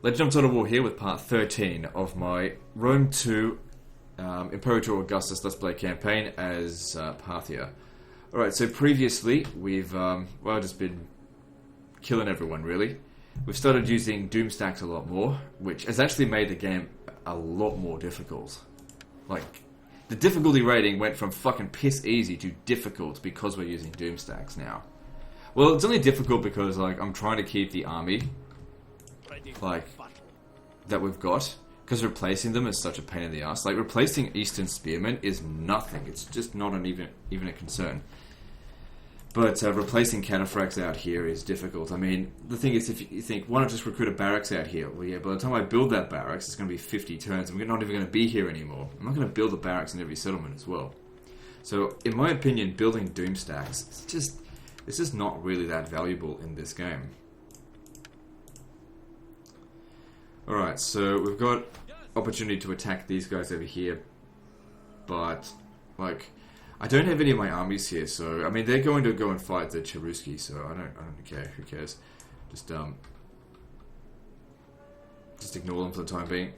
Legend of Total War here with part 13 of my Rome 2 Imperator Augustus Let's Play campaign as Parthia. Alright, so previously we've, just been killing everyone really. We've started using Doom stacks a lot more, which has actually made the game a lot more difficult. Like, the difficulty rating went from fucking piss easy to difficult because we're using Doom stacks now. Well, it's only difficult because, like, I'm trying to keep the army like that we've got, because replacing them is such a pain in the ass. Like, replacing Eastern Spearmen is nothing. It's just not an even a concern. But replacing cataphracts out here is difficult. I mean, the thing is, if you think, why not just recruit a barracks out here? Well, yeah, by the time I build that barracks, it's going to be 50 turns, and we're not even going to be here anymore. I'm not going to build a barracks in every settlement as well. So, in my opinion, building Doom stacks, it's just not really that valuable in this game. Alright, so we've got opportunity to attack these guys over here, but, like, I don't have any of my armies here, so, I mean, they're going to go and fight the Cheruski, so I don't care, who cares. Just ignore them for the time being.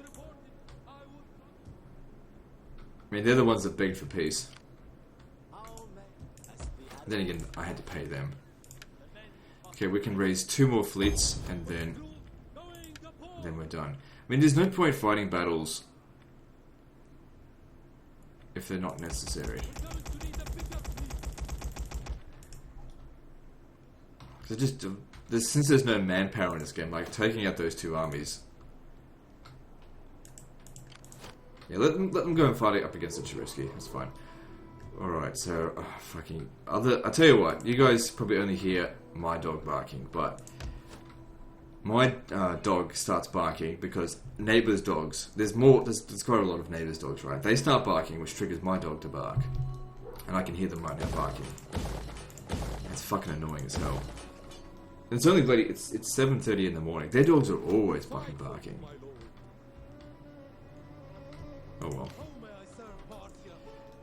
I mean, they're the ones that begged for peace. Then again, I had to pay them. Okay, we can raise 2 more fleets, and then we're done. I mean, there's no point fighting battles if they're not necessary. So since there's no manpower in this game, like, taking out those 2 armies. Yeah, let them go and fight it up against the Cheruski, that's fine. Alright, so, I'll tell you what, you guys probably only hear my dog barking, but my dog starts barking because neighbours' dogs, there's quite a lot of neighbours' dogs, right? They start barking, which triggers my dog to bark. And I can hear them right now barking. It's fucking annoying as hell. And it's only bloody, it's 7:30 in the morning. Their dogs are always fucking barking. Oh well.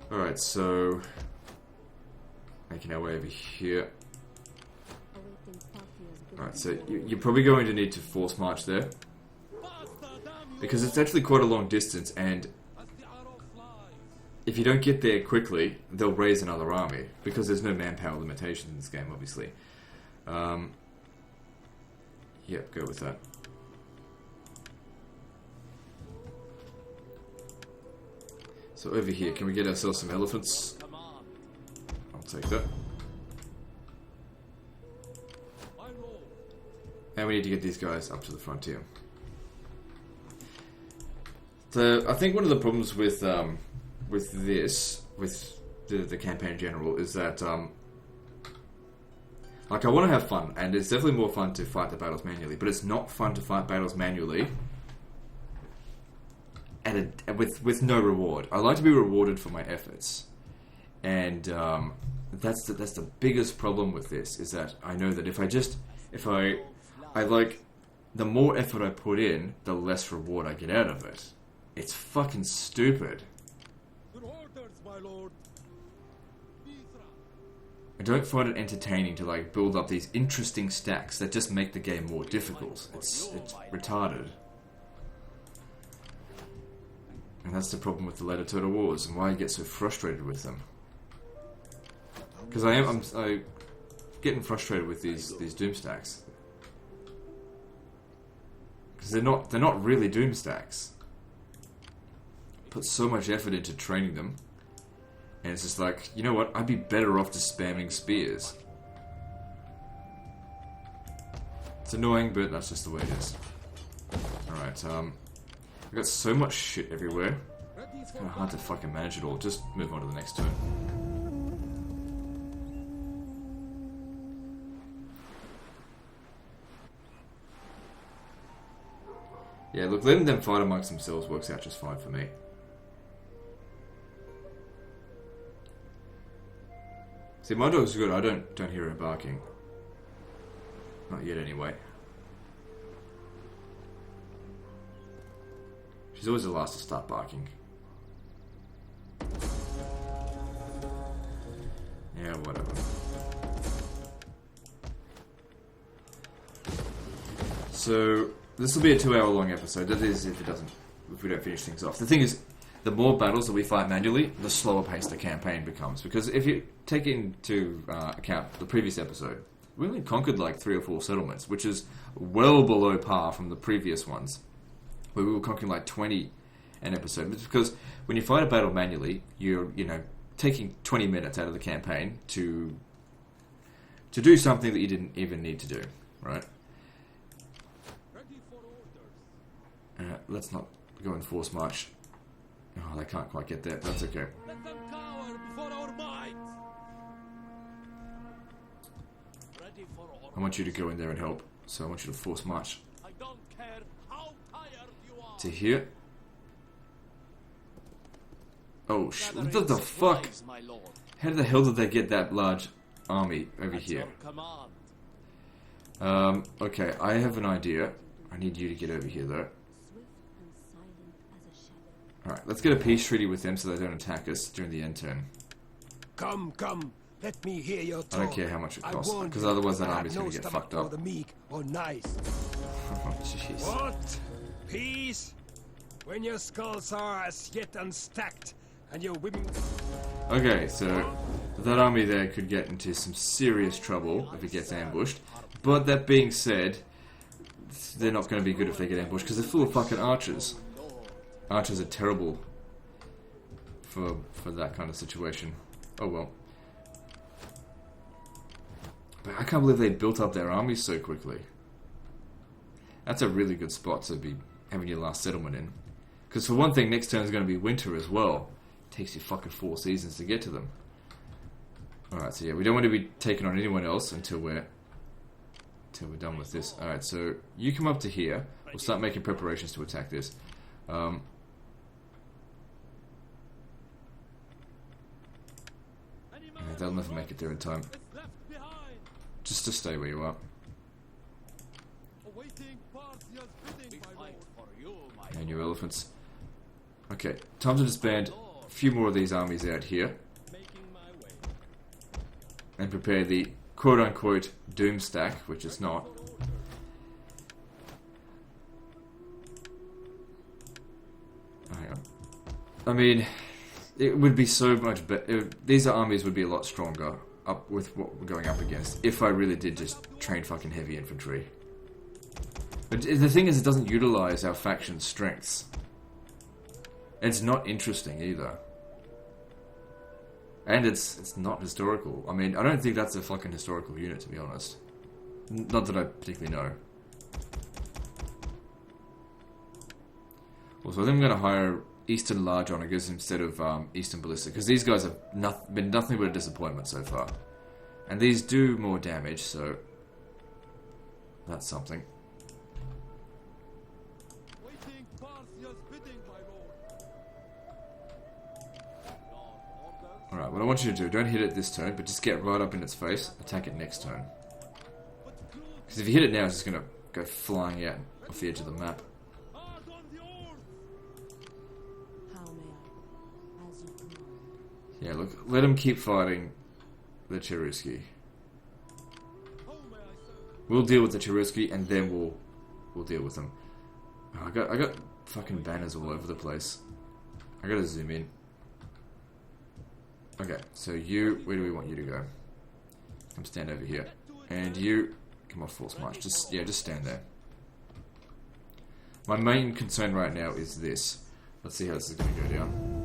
Alright, so making our way over here. Alright, so you're probably going to need to force march there, because it's actually quite a long distance, and if you don't get there quickly, they'll raise another army, because there's no manpower limitation in this game, obviously. Yep, go with that. So over here, can we get ourselves some elephants? I'll take that. And we need to get these guys up to the frontier. So I think one of the problems with the campaign in general is that like, I want to have fun, and it's definitely more fun to fight the battles manually, but it's not fun to fight battles manually with no reward. I like to be rewarded for my efforts, and that's the biggest problem with this, is that I know that the more effort I put in, the less reward I get out of it. It's fucking stupid. I don't find it entertaining to, like, build up these interesting stacks that just make the game more difficult. It's retarded. And that's the problem with the later Total Wars, and why I get so frustrated with them. Because I'm getting frustrated with these Doom stacks. Because they're not really Doom stacks. Put so much effort into training them, and it's just like, you know what, I'd be better off just spamming spears. It's annoying, but that's just the way it is. Alright, I've got so much shit everywhere, it's kind of hard to fucking manage it all. Just move on to the next turn. Yeah, look, letting them fight amongst themselves works out just fine for me. See, my dog's good. I don't hear her barking. Not yet, anyway. She's always the last to start barking. Yeah, whatever. So this will be a 2-hour-long episode. That is, if we don't finish things off. The thing is, the more battles that we fight manually, the slower paced the campaign becomes. Because if you take into account the previous episode, we only conquered like 3 or 4 settlements, which is well below par from the previous ones, where we were conquering like 20 an episode. It's because when you fight a battle manually, you're taking 20 minutes out of the campaign to do something that you didn't even need to do, right? Let's not go and force march. Oh, they can't quite get there. That's okay. Let them cower before our might. Ready for I want you to go in there and help. So I want you to force march I don't care how tired you are. to here. Oh, what the fuck? My lord. How the hell did they get that large army over At here? your command. Okay, I have an idea. I need you to get over here, though. Alright, let's get a peace treaty with them so they don't attack us during the end turn. Come, let me hear your talk. I don't care how much it costs, because otherwise that army's going to get fucked up. The meek or nice. Oh, jeez. What? Peace? When your skulls are as yet unstacked and your women... Okay, so that army there could get into some serious trouble if it gets ambushed. But that being said, they're not going to be good if they get ambushed, because they're full of fucking archers. Archers are terrible for that kind of situation. Oh well. But I can't believe they built up their armies so quickly. That's a really good spot to be having your last settlement in. Because for one thing, next turn is going to be winter as well. It takes you fucking 4 seasons to get to them. Alright, so yeah, we don't want to be taking on anyone else until we're done with this. Alright, so you come up to here. We'll start making preparations to attack this. They'll never make it there in time. Just stay where you are. And your elephants. Okay, time to disband a few more of these armies out here. And prepare the quote-unquote doom stack, which it's not. Hang on. I mean, it would be so much better. These armies would be a lot stronger up with what we're going up against if I really did just train fucking heavy infantry. But the thing is, it doesn't utilize our faction's strengths. It's not interesting either. And it's not historical. I mean, I don't think that's a fucking historical unit, to be honest. Not that I particularly know. Also, I think I'm going to hire Eastern Large Onagers instead of Eastern Ballistic, because these guys have been nothing but a disappointment so far. And these do more damage, so that's something. Waiting Parthia's bidding, my lord. Alright, what I want you to do, don't hit it this turn, but just get right up in its face, attack it next turn. Because if you hit it now, it's just going to go flying out off the edge of the map. Yeah, look, let them keep fighting the Cherusci. We'll deal with the Cherusci, and then we'll deal with them. Oh, I got fucking banners all over the place. I gotta zoom in. Okay, so where do we want you to go? Come stand over here. And you, come off force march. Just stand there. My main concern right now is this. Let's see how this is gonna go down.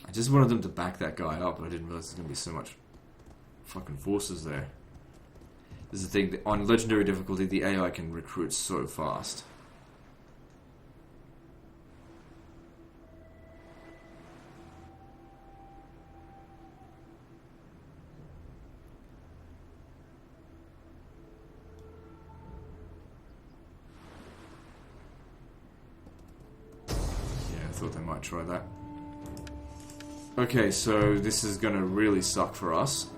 I just wanted them to back that guy up, but I didn't realize there's going to be so much fucking forces there. This is the thing, on legendary difficulty, the AI can recruit so fast. Yeah, I thought they might try that. Okay, so this is gonna really suck for us,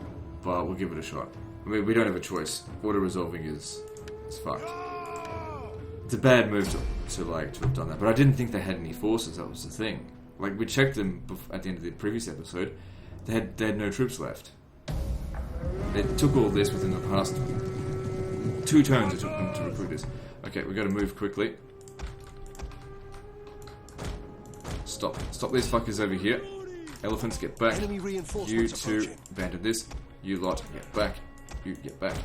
but we'll give it a shot. I mean, we don't have a choice. Auto-resolving is fucked. It's a bad move to have done that, but I didn't think they had any forces, that was the thing. Like, we checked them at the end of the previous episode, they had no troops left. They took all this within the past 2 turns it took them to recruit us. Okay, we gotta move quickly. Stop these fuckers over here. Elephants, get back. Enemy You reinforcements two approaching. abandon this. You lot, get back. You get back.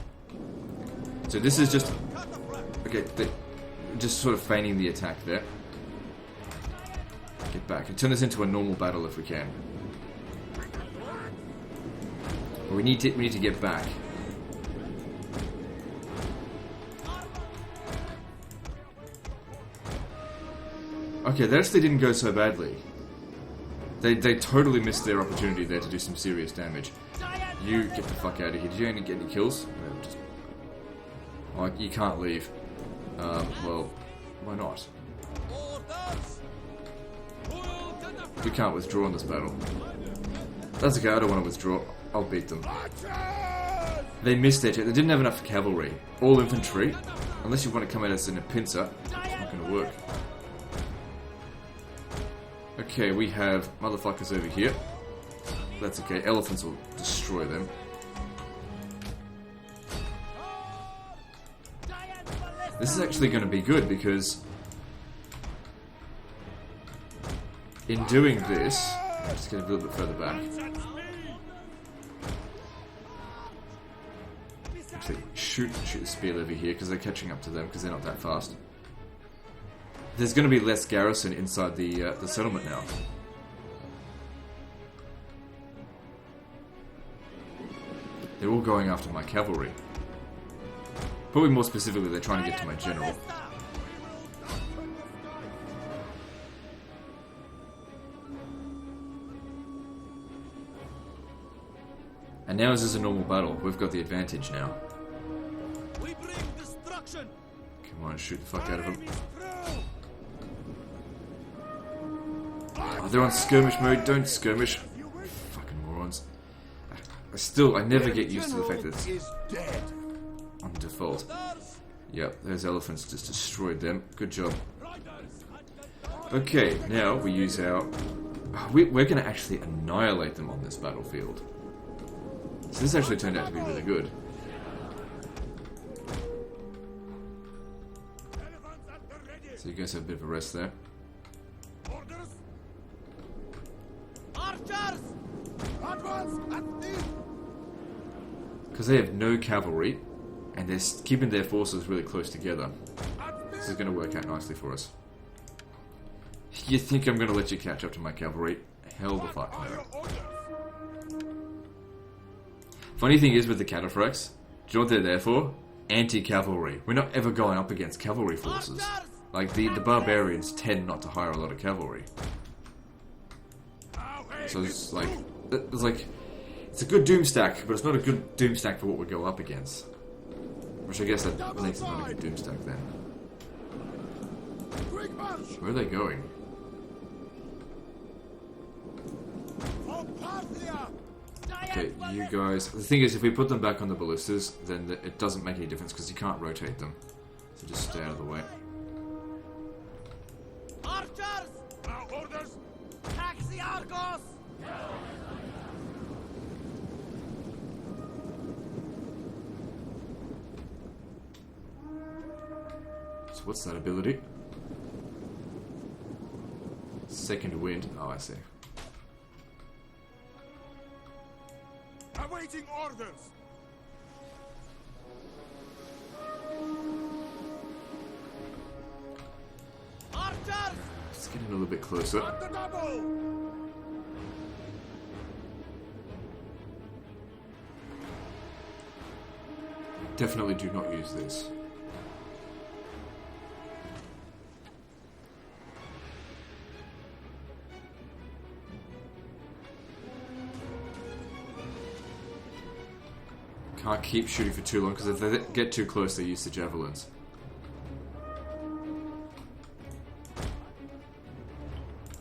So this is just... Okay, just sort of feigning the attack there. Get back. And turn this into a normal battle if we can. But we need to get back. Okay, that actually didn't go so badly. They totally missed their opportunity there to do some serious damage. You get the fuck out of here. Did you only get any kills? No, just... Oh, you can't leave. Well, why not? We can't withdraw in this battle. That's okay, I don't want to withdraw. I'll beat them. They missed their check. They didn't have enough cavalry. All infantry. Unless you want to come at us in a pincer, it's not going to work. Okay, we have motherfuckers over here. That's okay, elephants will destroy them. This is actually going to be good because in doing this, just get a little bit further back. Actually, shoot the spear over here because they're catching up to them because they're not that fast. There's going to be less garrison inside the settlement now. They're all going after my cavalry. Probably more specifically, they're trying to get to my general. And now this is a normal battle. We've got the advantage now. We bring destruction. Come on, shoot the fuck out of them. Oh, they're on skirmish mode. Don't skirmish. Fucking morons. I never get used to the fact that it's on default. Yep, those elephants just destroyed them. Good job. Okay, now we use our... We're going to actually annihilate them on this battlefield. So this actually turned out to be really good. So you guys have a bit of a rest there. Archers! Advance at me! Because they have no cavalry, and they're keeping their forces really close together. This is going to work out nicely for us. You think I'm going to let you catch up to my cavalry? Hell the fuck no. Funny thing is with the cataphracts, do you know what they're there for? Anti-cavalry. We're not ever going up against cavalry forces. Like, the barbarians tend not to hire a lot of cavalry. So it's like, it's a good doom stack, but it's not a good doom stack for what we go up against. Which I guess that makes it not a good doom stack then. Where are they going? Okay, you guys... The thing is, if we put them back on the ballistas, then it doesn't make any difference because you can't rotate them. So just stay out of the way. Archers! Now orders! Taxi Argos! So what's that ability? Second wind. Oh, I see. Awaiting orders! Archers! Just getting a little bit closer. On the double! Definitely do not use this. Can't keep shooting for too long because if they get too close, they use the javelins.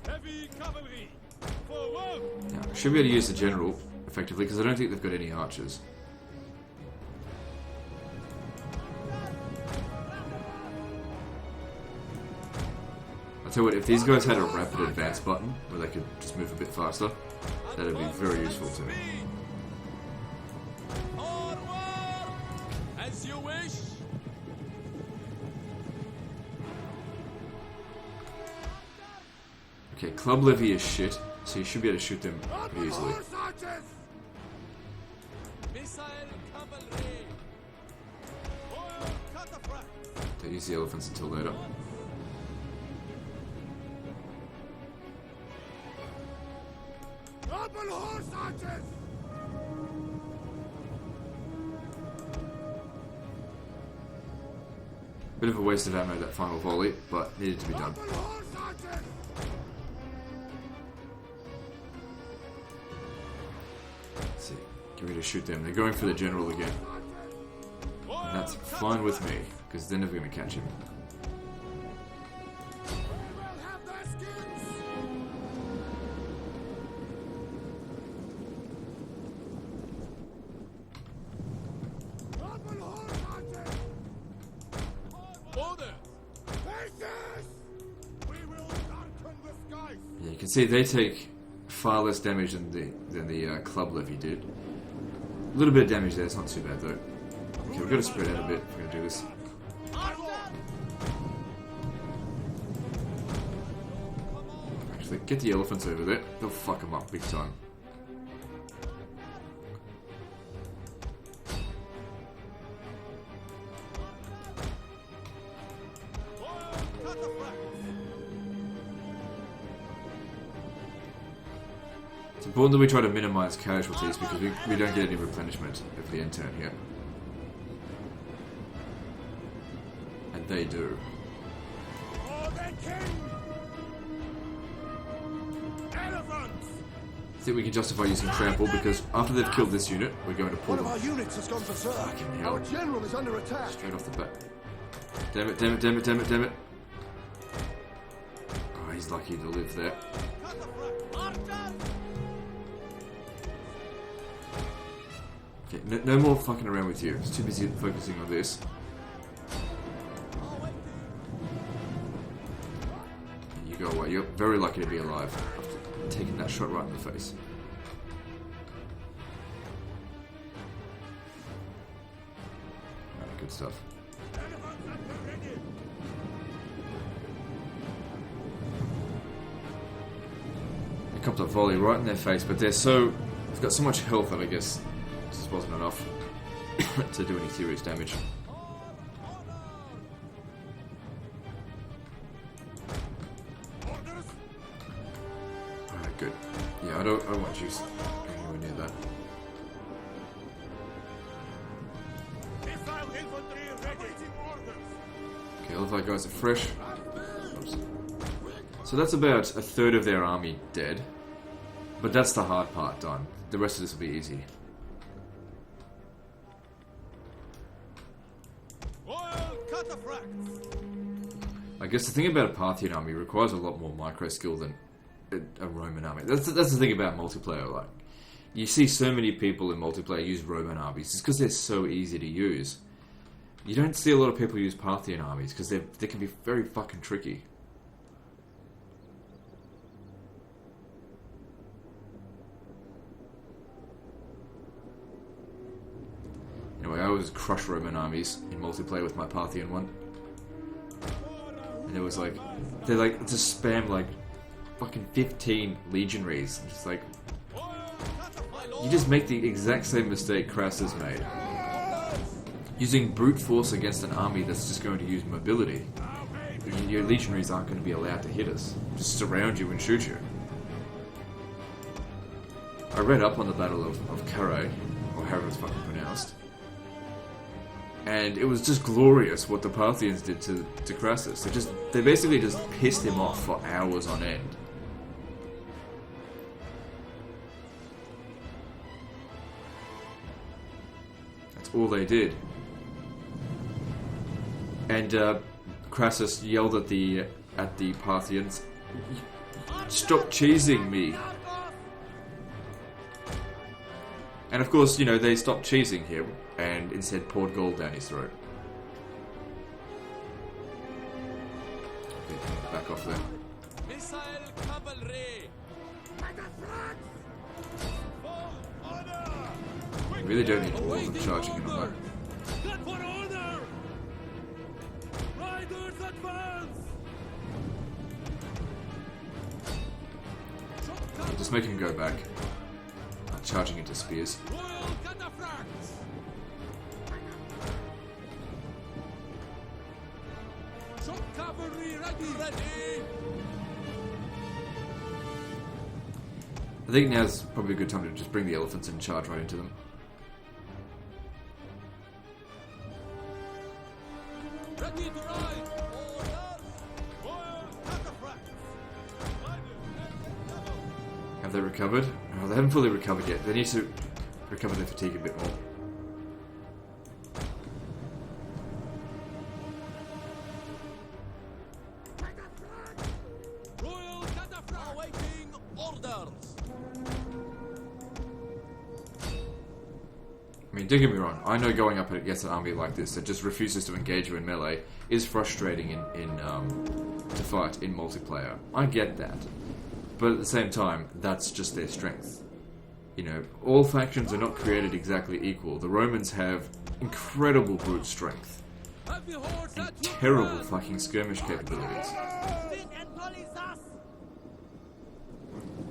Heavy cavalry! Forward! Now, I should be able to use the general effectively because I don't think they've got any archers. I'll tell you what, if these guys had a rapid advance button where they could just move a bit faster, that would be very useful to me. Forward! As you wish! Okay, club levy is shit, so you should be able to shoot them pretty easily. Missile cavalry. Oil cataphract. Don't use the elephants until later. Double horse archers! Bit of a waste of ammo, that final volley, but needed to be done. Double horse archers! Let's see, get ready to shoot them. They're going for the general again. And that's fine with me, because they're never going to catch him. We will have their skins! Double horse archers! Orders. Faces! We will darken the skies! Yeah, you can see they take far less damage than the club levy did. A little bit of damage there, it's not too bad though. Okay, we've got to spread out a bit if we're going to do this. Actually, get the elephants over there. They'll fuck them up big time. It's important that we try to minimize casualties because we don't get any replenishment of the end turn here. And they do. For the king! Elephants! I think we can justify using trample because after they've killed this unit, we're going to pull One of them our units has gone berserk. Fucking hell. Our general is under attack. straight off the bat. Damn it, damn it, damn it, damn it, damn it. Oh, he's lucky to live there. Okay, no more fucking around with you. It's too busy focusing on this. You go away. You're very lucky to be alive after taking that shot right in the face. Alright, good stuff. There comes a volley right in their face, but they've got so much health that I guess this wasn't enough to do any serious damage. Alright, good. Yeah, I don't want you anywhere near that. Missile infantry ready. Okay, all of our guys are fresh. Oops. So that's about a third of their army dead. But that's the hard part done. The rest of this will be easy. Oil cataphracts. I guess the thing about a Parthian army requires a lot more micro skill than a Roman army. That's the thing about multiplayer. Like, you see so many people in multiplayer use Roman armies just because they're so easy to use. You don't see a lot of people use Parthian armies because they can be very fucking tricky. Anyway, I always crush Roman armies in multiplayer with my Parthian one. And it was like, they like just spam like fucking 15 legionaries. I'm just like, you just make the exact same mistake Crassus made. Using brute force against an army that's just going to use mobility. Your legionaries aren't going to be allowed to hit us. Just surround you and shoot you. I read up on the Battle of Carrhae, or however it's fucking pronounced. And it was just glorious what the Parthians did to Crassus. They basically just pissed him off for hours on end. That's all they did. And Crassus yelled at the Parthians, "Stop cheesing me!" And of course, you know, they stopped cheesing him and instead poured gold down his throat. Okay, back off there. Missile cavalry. We really don't need all of them charging in on that. Get for order. Riders advance. Just make him go back. Charging into spears. Royal cataphracts! Shock cavalry ready! Ready! I think now's probably a good time to just bring the elephants and charge right into them. Ready to ride! Orders! Royal cataphracts! Have they recovered? Oh, they haven't fully recovered yet. They need to recover their fatigue a bit more. Royal cataphracts! Awaiting orders! I mean, don't get me wrong. I know going up against an army like this that just refuses to engage you in melee is frustrating to fight in multiplayer. I get that. But at the same time, that's just their strength. You know, all factions are not created exactly equal. The Romans have incredible brute strength Heavy horse and at your terrible command! fucking skirmish capabilities.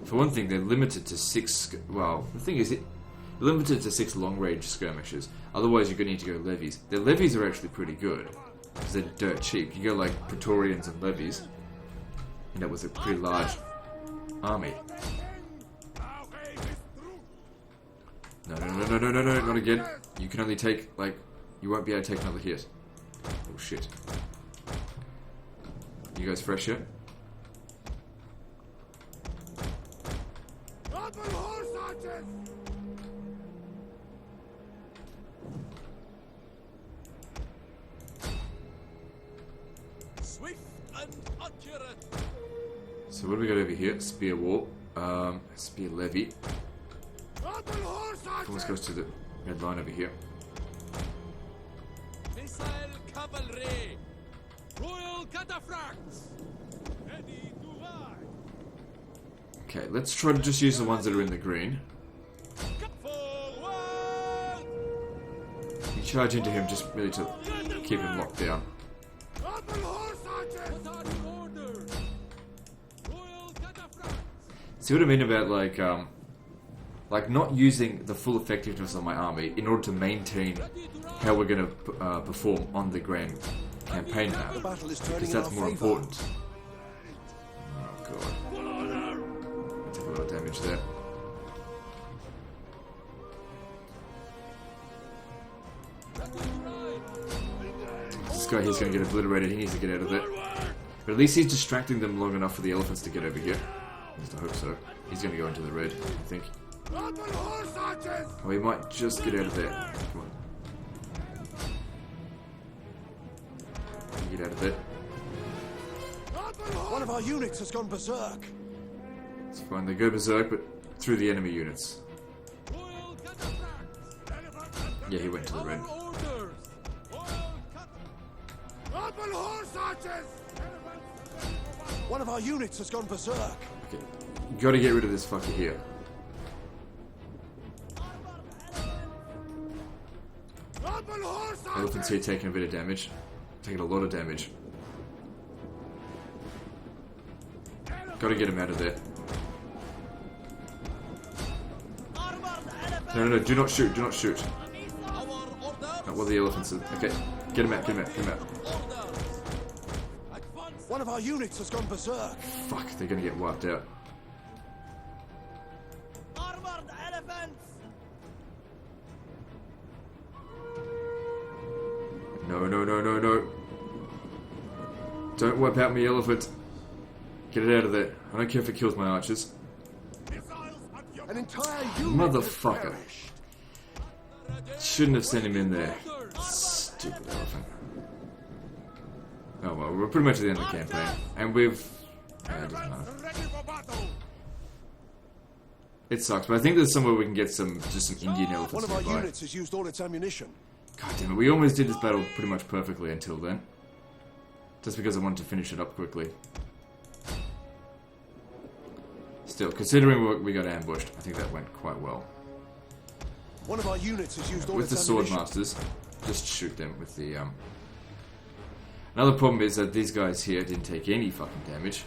For one thing, they're limited to 6... Well, the thing is, they're limited to 6 long-range skirmishes. Otherwise, you're going to need to go levies. Their levies are actually pretty good, because they're dirt cheap. You go like Praetorians and levies, end up with a pretty large army. No, not again. You can only take, like, you won't be able to take another hit. Oh shit. You guys fresh yet? Swift and accurate! So what do we got over here? Spear wall. Spear levy. Almost goes to the red line over here. Missile cavalry! Royal cataphracts! Ready to ride! Okay, let's try to just use the ones that are in the green. Forward! You charge into him just really to keep him locked down. What are the orders? Royal cataphracts! See what I mean about like not using the full effectiveness of my army in order to maintain how we're going to perform on the grand campaign map, The battle is because turning in that's our more favor. important. Oh god, take a lot of damage there. This guy here's going to get obliterated. He needs to get out of there. But at least he's distracting them long enough for the elephants to get over here. At least I hope so. He's going to go into the red, I think. Oh, he might just get out of there. Come on. Get out of there. One of our units has gone berserk. It's fine. They go berserk, but through the enemy units. Royal cataphracts! Yeah, he went to the red. Our orders! Royal One of our units has gone berserk. Okay. You gotta get rid of this fucker here. Elephants here taking a bit of damage. Taking a lot of damage. Gotta get him out of there. No, do not shoot, do not shoot. Not while the elephants are... Okay, get him out, get him out, get him out. One of our units has gone berserk. Fuck, they're gonna get wiped out. Armored elephants! No. Don't wipe out me elephant. Get it out of there. I don't care if it kills my archers. An entire unit Motherfucker. Shouldn't have sent him in there. Stupid elephant. Oh well, we're pretty much at the end of the campaign. And we've... it doesn't matter. ready for battle! It sucks, but I think there's somewhere we can get just some Indian One elephants of our nearby. units has used all its ammunition. God damn it, we almost did this battle pretty much perfectly until then. Just because I wanted to finish it up quickly. Still, considering we got ambushed, I think that went quite well. One of our units has used all With the its sword ammunition. masters, just shoot them with the Another problem is that these guys here didn't take any fucking damage.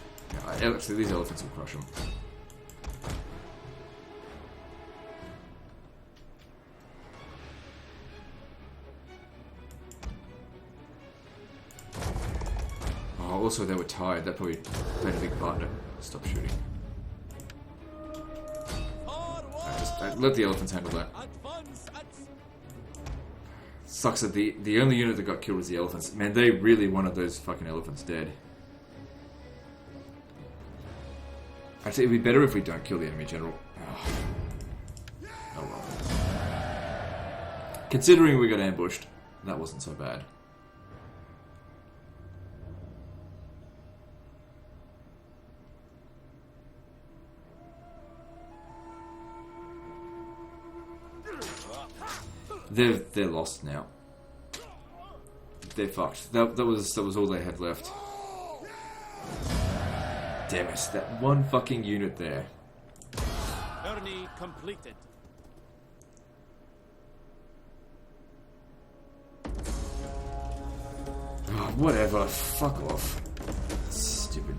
Actually, these elephants will crush them. Oh, also they were tired. That probably played a big part in it. Stop shooting. Let the elephants handle that. Sucks that the only unit that got killed was the elephants. Man, they really wanted those fucking elephants dead. Actually, it'd be better if we don't kill the enemy general. Oh well. Considering we got ambushed, that wasn't so bad. They're lost now. They're fucked. That was all they had left. Damn it! That one fucking unit there. Journey completed. Oh, whatever. Fuck off. Stupid.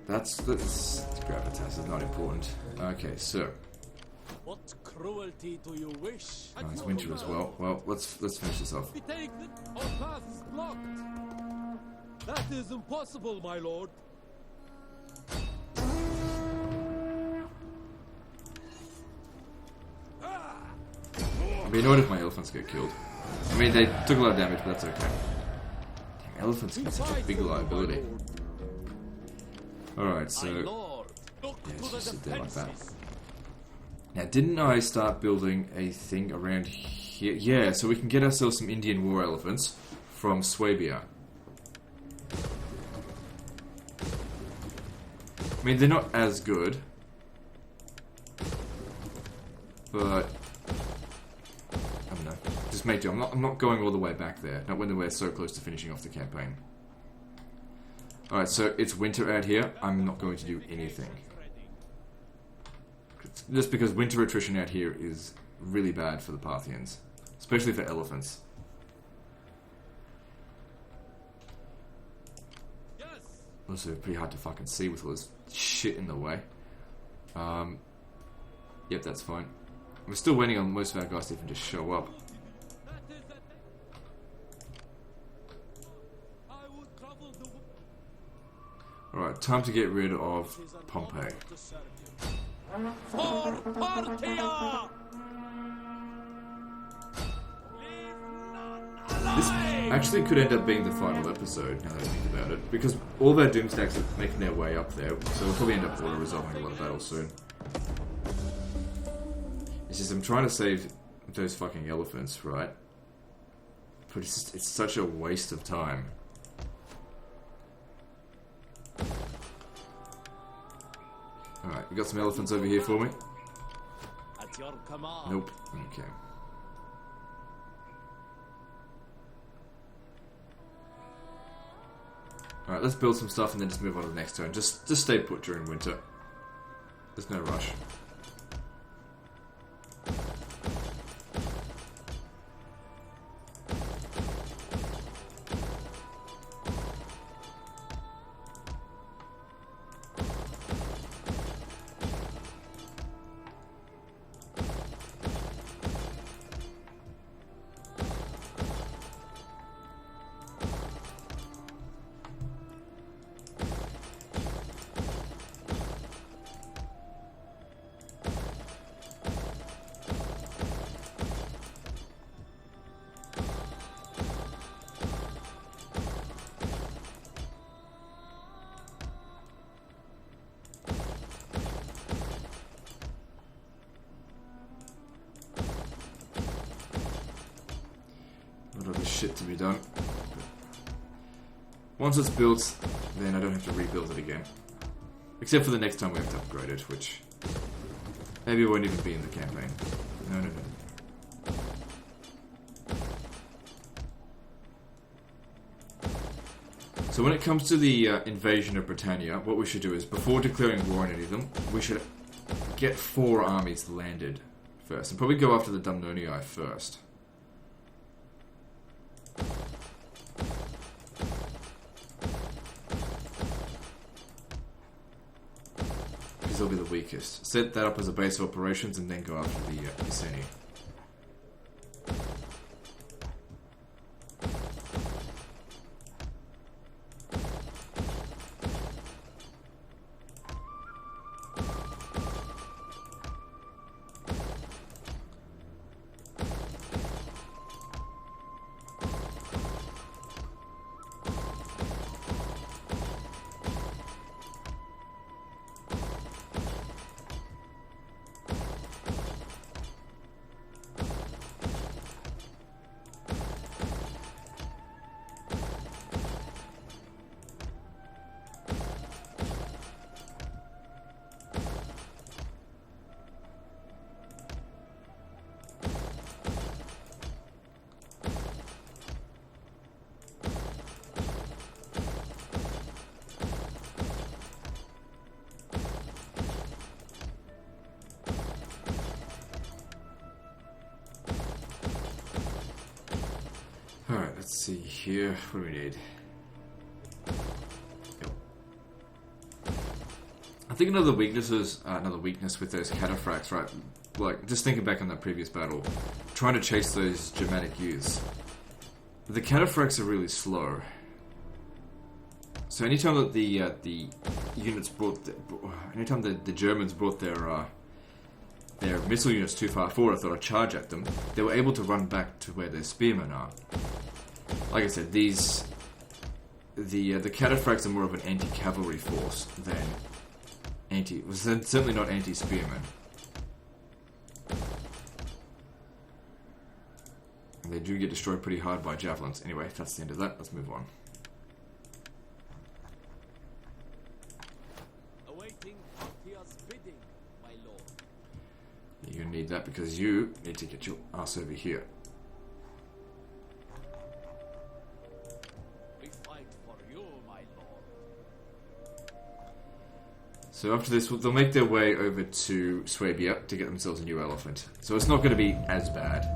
That's gravitas is not important. Okay, so. What cruelty do you wish? Oh, it's winter as well. Well, let's finish this off. We take it. Our path is blocked. That is impossible, my lord. I'd be annoyed if my elephants get killed. I mean, they took a lot of damage, but that's okay. Damn, elephants get such a big liability. Alright, so... Yeah, just sit there like that. Now, didn't I start building a thing around here? Yeah, so we can get ourselves some Indian war elephants from Swabia. I mean, they're not as good. But... I don't know. Just make do. I'm not going all the way back there. Not when we're so close to finishing off the campaign. Alright, so it's winter out here. I'm not going to do anything. Just because winter attrition out here is really bad for the Parthians. Especially for elephants. Yes. Also, pretty hard to fucking see with all this shit in the way. Yep, that's fine. We're still waiting on most of our guys to even just show up. Alright, time to get rid of Pompey. For Parthia! This actually could end up being the final episode, now that I think about it. Because all of our Doomstacks are making their way up there, so we'll probably end up auto-resolving a lot of battles soon. It's just, I'm trying to save those fucking elephants, right? But it's just, it's such a waste of time. Alright, you got some elephants over here for me? At your command. Nope. Okay. Alright, let's build some stuff and then just move on to the next turn. Just stay put during winter. There's no rush. Shit to be done. Once it's built, then I don't have to rebuild it again. Except for the next time we have to upgrade it, which maybe it won't even be in the campaign. No. So when it comes to the invasion of Britannia, what we should do is, before declaring war on any of them, we should get 4 armies landed first. And probably go after the Dumnonii first. They'll be the weakest. Set that up as a base of operations and then go after the Iceni. let's see here. What do we need? I think another weakness with those cataphracts, right? Like, just thinking back on that previous battle, trying to chase those Germanic youths. The cataphracts are really slow. So anytime that the units anytime the Germans brought their missile units too far forward, I thought I'd charge at them, they were able to run back to where their spearmen are. Like I said, the cataphracts are more of an anti-cavalry force than certainly not anti-spearmen. And they do get destroyed pretty hard by javelins. Anyway, that's the end of that. Let's move on. Awaiting Parthia's bidding, my lord. You're gonna need that because you need to get your ass over here. We fight for you, my lord. So after this, they'll make their way over to Swabia to get themselves a new elephant. So it's not going to be as bad.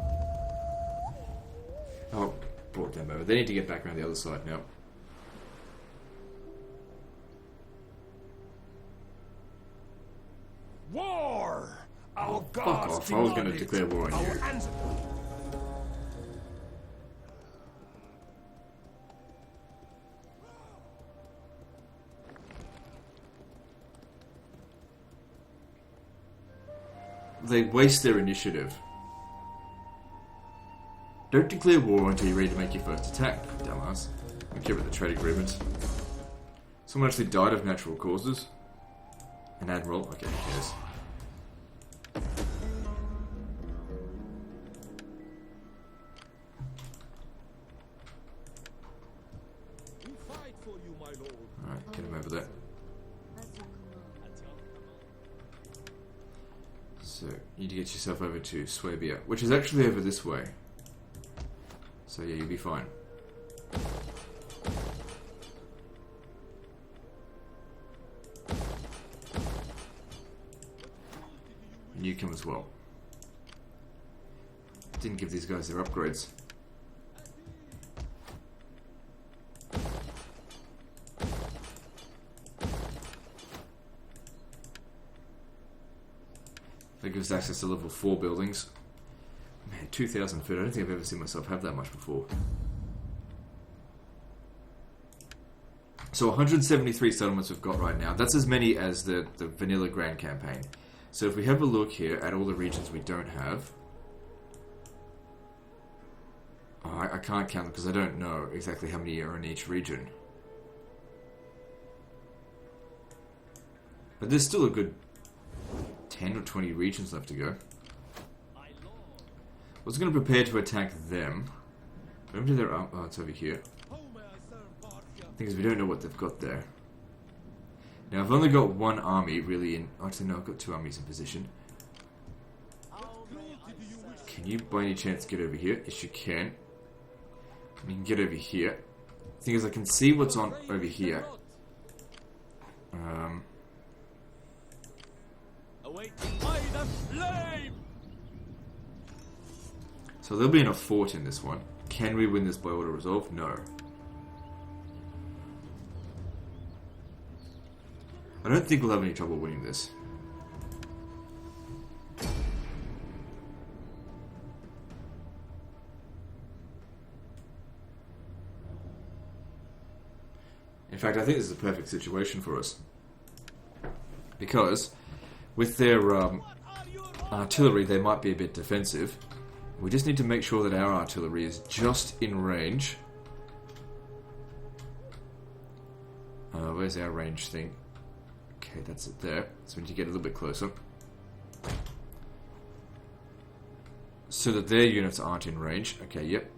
Oh, brought them over. They need to get back around the other side now. War! Our Fuck gods off. I was going to demand it. declare war on Our you. ancestors. They waste their initiative. Don't declare war until you're ready to make your first attack, dumbass. I don't care about the trade agreement. Someone actually died of natural causes. An admiral? Okay, who cares? We fight for you, my lord. Alright, get him over there. So, you need to get yourself over to Swabia, which is actually over this way. So yeah, you'll be fine. And you come as well. Didn't give these guys their upgrades. That gives access to level 4 buildings. Man, 2,000 foot. I don't think I've ever seen myself have that much before. So 173 settlements we've got right now. That's as many as the vanilla Grand Campaign. So if we have a look here at all the regions we don't have... I can't count them because I don't know exactly how many are in each region. But there's still a good 10 or 20 regions left to go. I was going to prepare to attack them. Remember their... Oh, it's over here. How may I serve Parthia? Thing is, we don't know what they've got there. Now, I've only got one army really in... Actually, no, I've got 2 armies in position. Can you, by any chance, get over here? Yes, you can. You can get over here. Thing is, I can see what's on over here. Awaiting by the flame! So they'll be in a fort in this one. Can we win this by auto resolve? No. I don't think we'll have any trouble winning this. In fact, I think this is a perfect situation for us. Because with their artillery, they might be a bit defensive. We just need to make sure that our artillery is just in range. Where's our range thing? Okay, that's it there. So we need to get a little bit closer. So that their units aren't in range. Okay, yep.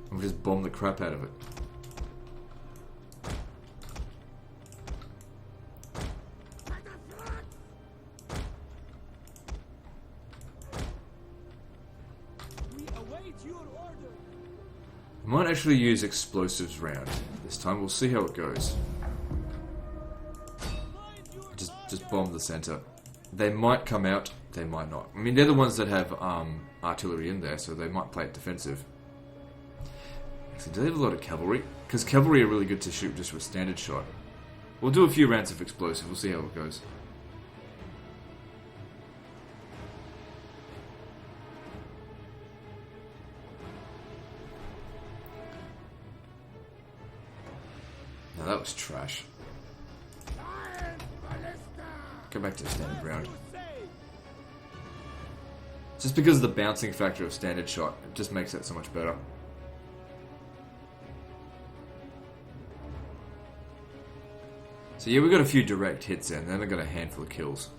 We'll just bomb the crap out of it. I might actually use explosives round this time. We'll see how it goes. Just bomb the center. They might come out, they might not. I mean, they're the ones that have artillery in there, so they might play it defensive. Actually, do they have a lot of cavalry? Because cavalry are really good to shoot just with standard shot. We'll do a few rounds of explosive. We'll see how it goes. Now that was trash. Go back to the standard round. Just because of the bouncing factor of standard shot, it just makes it so much better. So yeah, we got a few direct hits in, and then I got a handful of kills.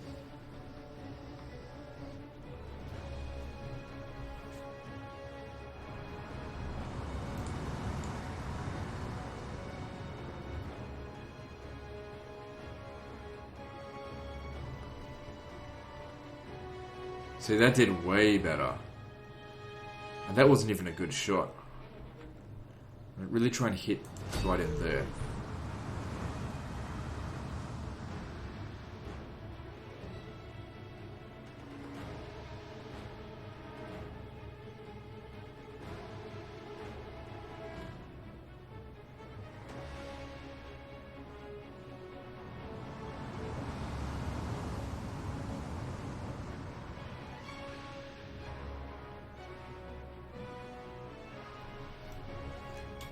See, that did way better. And that wasn't even a good shot. Really try and hit right in there.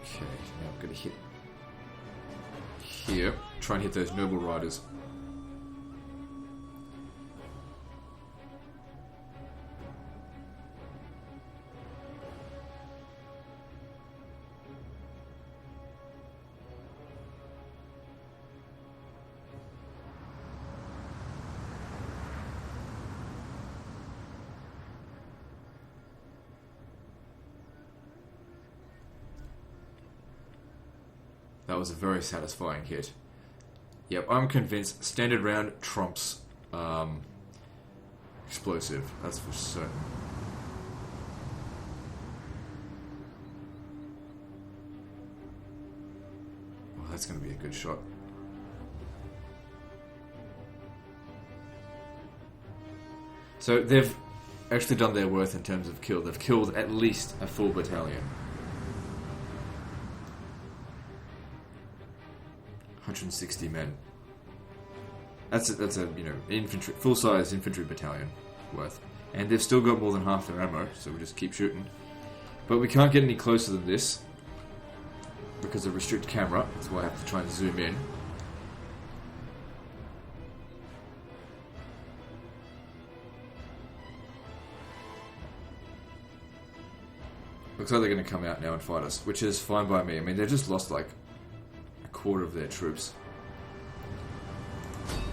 Okay, now I'm going to hit here. Try and hit those noble riders. That was a very satisfying hit. Yep, I'm convinced standard round trumps explosive. That's for certain. Oh, that's going to be a good shot. So they've actually done their worth in terms of kill. They've killed at least a full battalion. 160 men. That's a infantry, full-size infantry battalion worth, and they've still got more than half their ammo. So we just keep shooting, but we can't get any closer than this because of restrict camera. That's why I have to try and zoom in. Looks like they're going to come out now and fight us, which is fine by me. I mean, they've just lost like a quarter of their troops.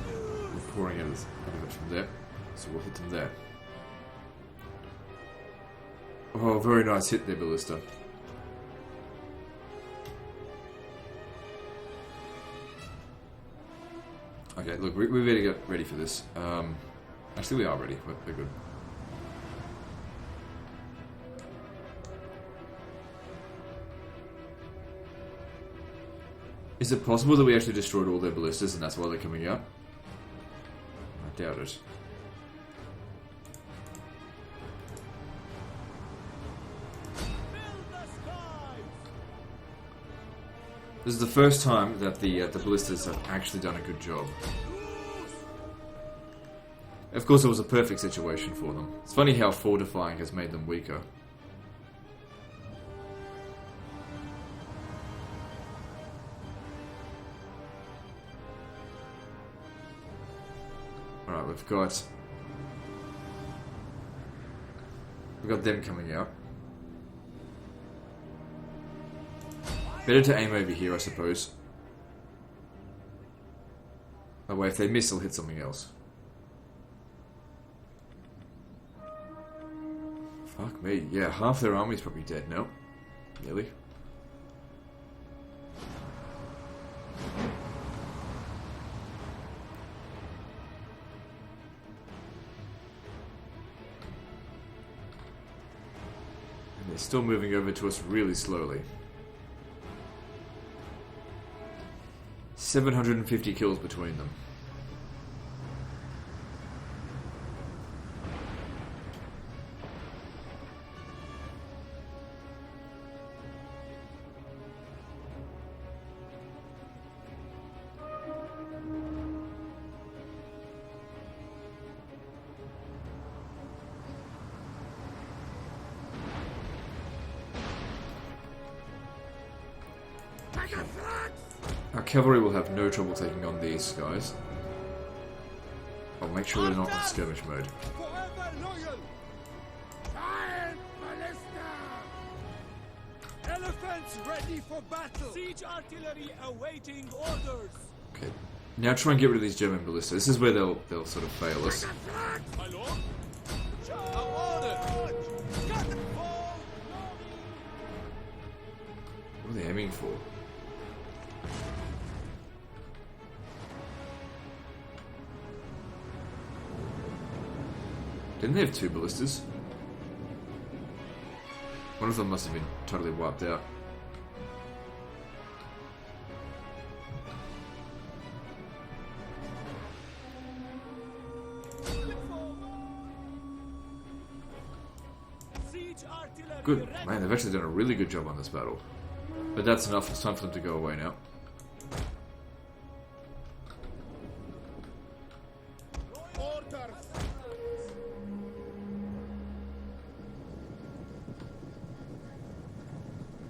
We're pouring out of it from there, so we'll hit them there. Oh, very nice hit there, Ballista. Okay, look, we better get ready for this. Actually, we are ready. We're good. Is it possible that we actually destroyed all their ballistas and that's why they're coming out? I doubt it. This is the first time that the ballistas have actually done a good job. Of course, it was a perfect situation for them. It's funny how fortifying has made them weaker. Alright, we've got them coming out. Better to aim over here, I suppose. That way, if they miss, they'll hit something else. Fuck me. Yeah, half their army's probably dead now. Nearly. And they're still moving over to us really slowly. 750 kills between them. Okay. Our cavalry will have no trouble taking on these guys. I'll make sure they're not in skirmish mode. Forever loyal! Giant ballista! Elephants ready for battle! Siege artillery awaiting orders. Okay. Now try and get rid of these German ballistas. This is where they'll sort of fail us. My lord. Order. What are they aiming for? Didn't they have 2 ballistas? One of them must have been totally wiped out. Good. Man, they've actually done a really good job on this battle. But that's enough. It's time for them to go away now.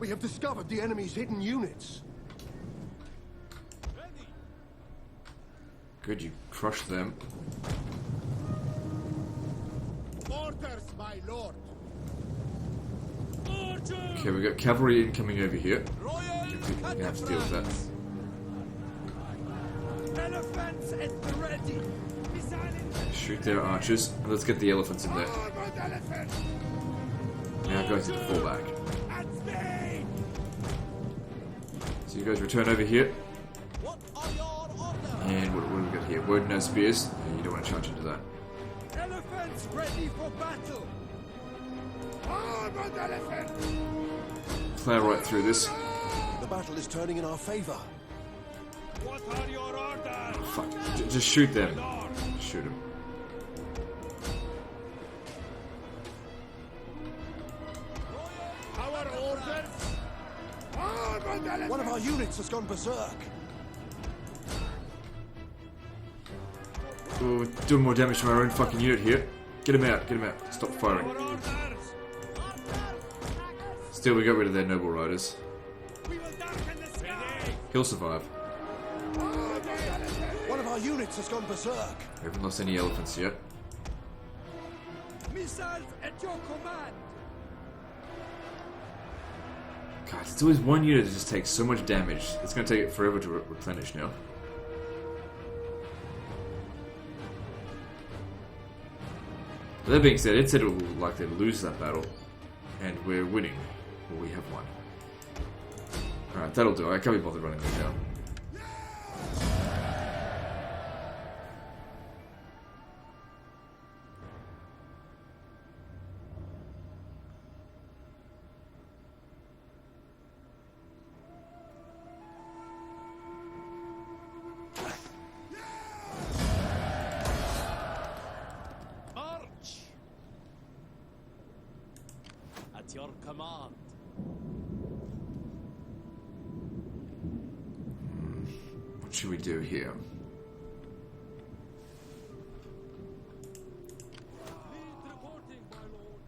We have discovered the enemy's hidden units. Good, you crushed them. Orders, my lord! Okay, we got cavalry incoming over here. We're gonna have to deal with that. Elephants at the ready! Shoot their archers. And let's get the elephants in there. Armored elephant! Now guys need to fall back. At speed! So you guys return over here. What are your orders? And what do we got here? Word no spears. Yeah, you don't want to charge into that. Elephants ready for battle! Armored elephant! Plow right through this. The battle is turning in our favor. What are your orders? Fuck. Just shoot them. Shoot them. Our orders? Armored elephant! One of our units has gone berserk. Oh, we're doing more damage to our own fucking unit here. Get him out. Get him out. Stop firing. Our orders! Still, we got rid of their noble riders. We will darken the sky! He'll survive. One of our units has gone berserk. We haven't lost any elephants yet. Missiles at your command! God, it's always one unit that just takes so much damage. It's going to take it forever to replenish now. But that being said, it said it will likely lose that battle. And we're winning. Well, we have won. Alright, that'll do. I can't be bothered running this down. March. At your command. What should we do here? Lead reporting, my lord.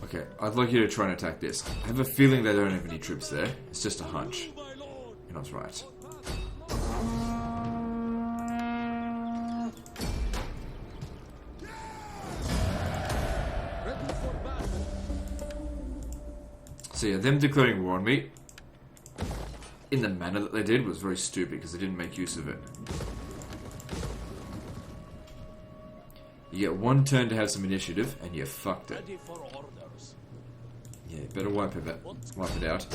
Okay, I'd like you to try and attack this. I have a feeling they don't have any troops there. It's just a hunch. My lord! You're not right. Ready for battle! So yeah, them declaring war on me in the manner that they did was very stupid because they didn't make use of it. You get one turn to have some initiative and you fucked it. Ready for orders. Yeah, you better wipe it out.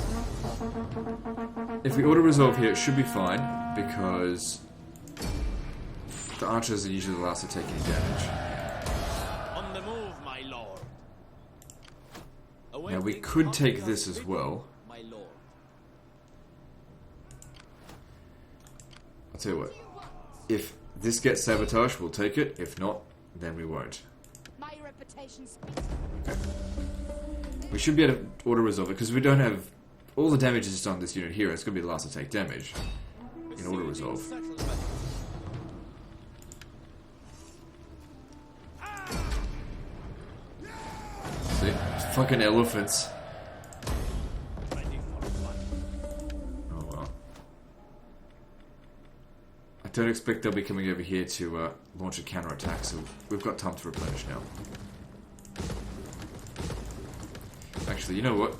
If we auto-resolve here, it should be fine because the archers are usually the last to take any damage. On the move, my lord. Now we could take this as well. My lord. I'll tell you what. If this gets sabotaged, we'll take it. If not, then we won't. My reputation speaks. We should be able to auto-resolve it because we don't have... All the damage is just on this unit here. It's going to be the last to take damage in auto-resolve. See? Fucking elephants. Ready for fun. Oh well. I don't expect they'll be coming over here to launch a counterattack, so we've got time to replenish now. Actually, you know what?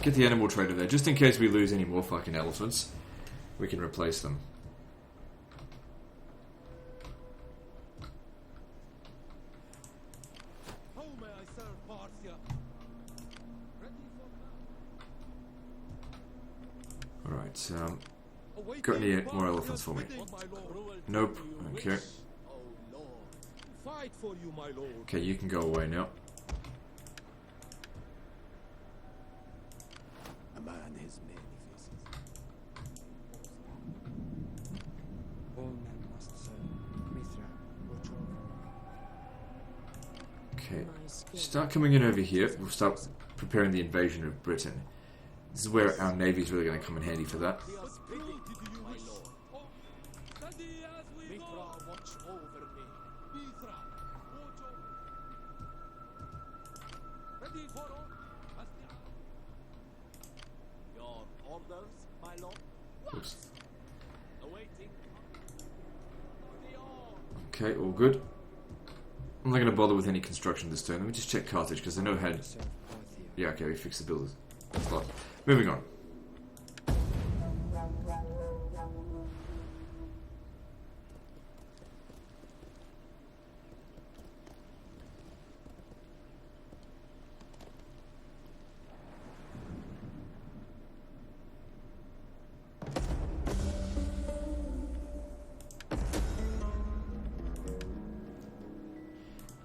Get the animal trader there, just in case we lose any more fucking elephants. We can replace them. How may I serve Parthia? Ready for Alright, Awaiting got any more Parthia's elephants for me? bidding, my lord. Nope. Okay. Oh Lord. Fight for you, my lord. Okay, you can go away now. A man has many faces. All men must serve. Mithra, watch over. Okay, start coming in over here. We'll start preparing the invasion of Britain. This is where our navy's really going to come in handy for that. Parthia's bidding, my lord. Steady as we Mithra, go. watch over me. Mithra, watch over. Ready for all. Parthia. Your orders, my lord. Oops. Awaiting. The order. Okay, all good. I'm not going to bother with any construction this turn. Let me just check Carthage, because I know how... Serve Parthia. Yeah, okay, we fixed the builders. Slot. Moving on.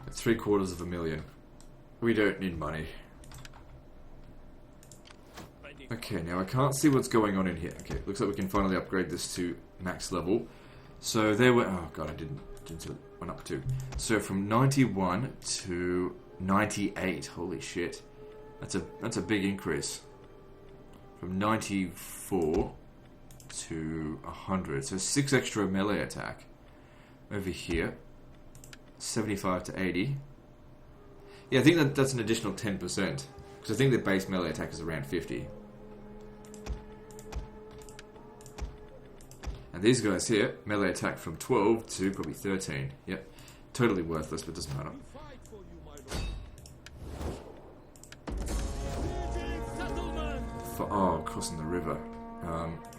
At 750,000. We don't need money. Ready. Okay, now I can't see what's going on in here. Okay, looks like we can finally upgrade this to max level. So there were... Oh god, I didn't see what it went up to. So from 91 to 98. Holy shit. That's a big increase. From 94 to 100. So 6 extra melee attack. Over here. 75 to 80. Yeah, I think that's an additional 10%. Because I think the base melee attack is around 50. And these guys here, melee attack from 12 to probably 13. Yep. Totally worthless, but doesn't matter. We fight for you, my lord. Sieging settlement. Oh, crossing the river.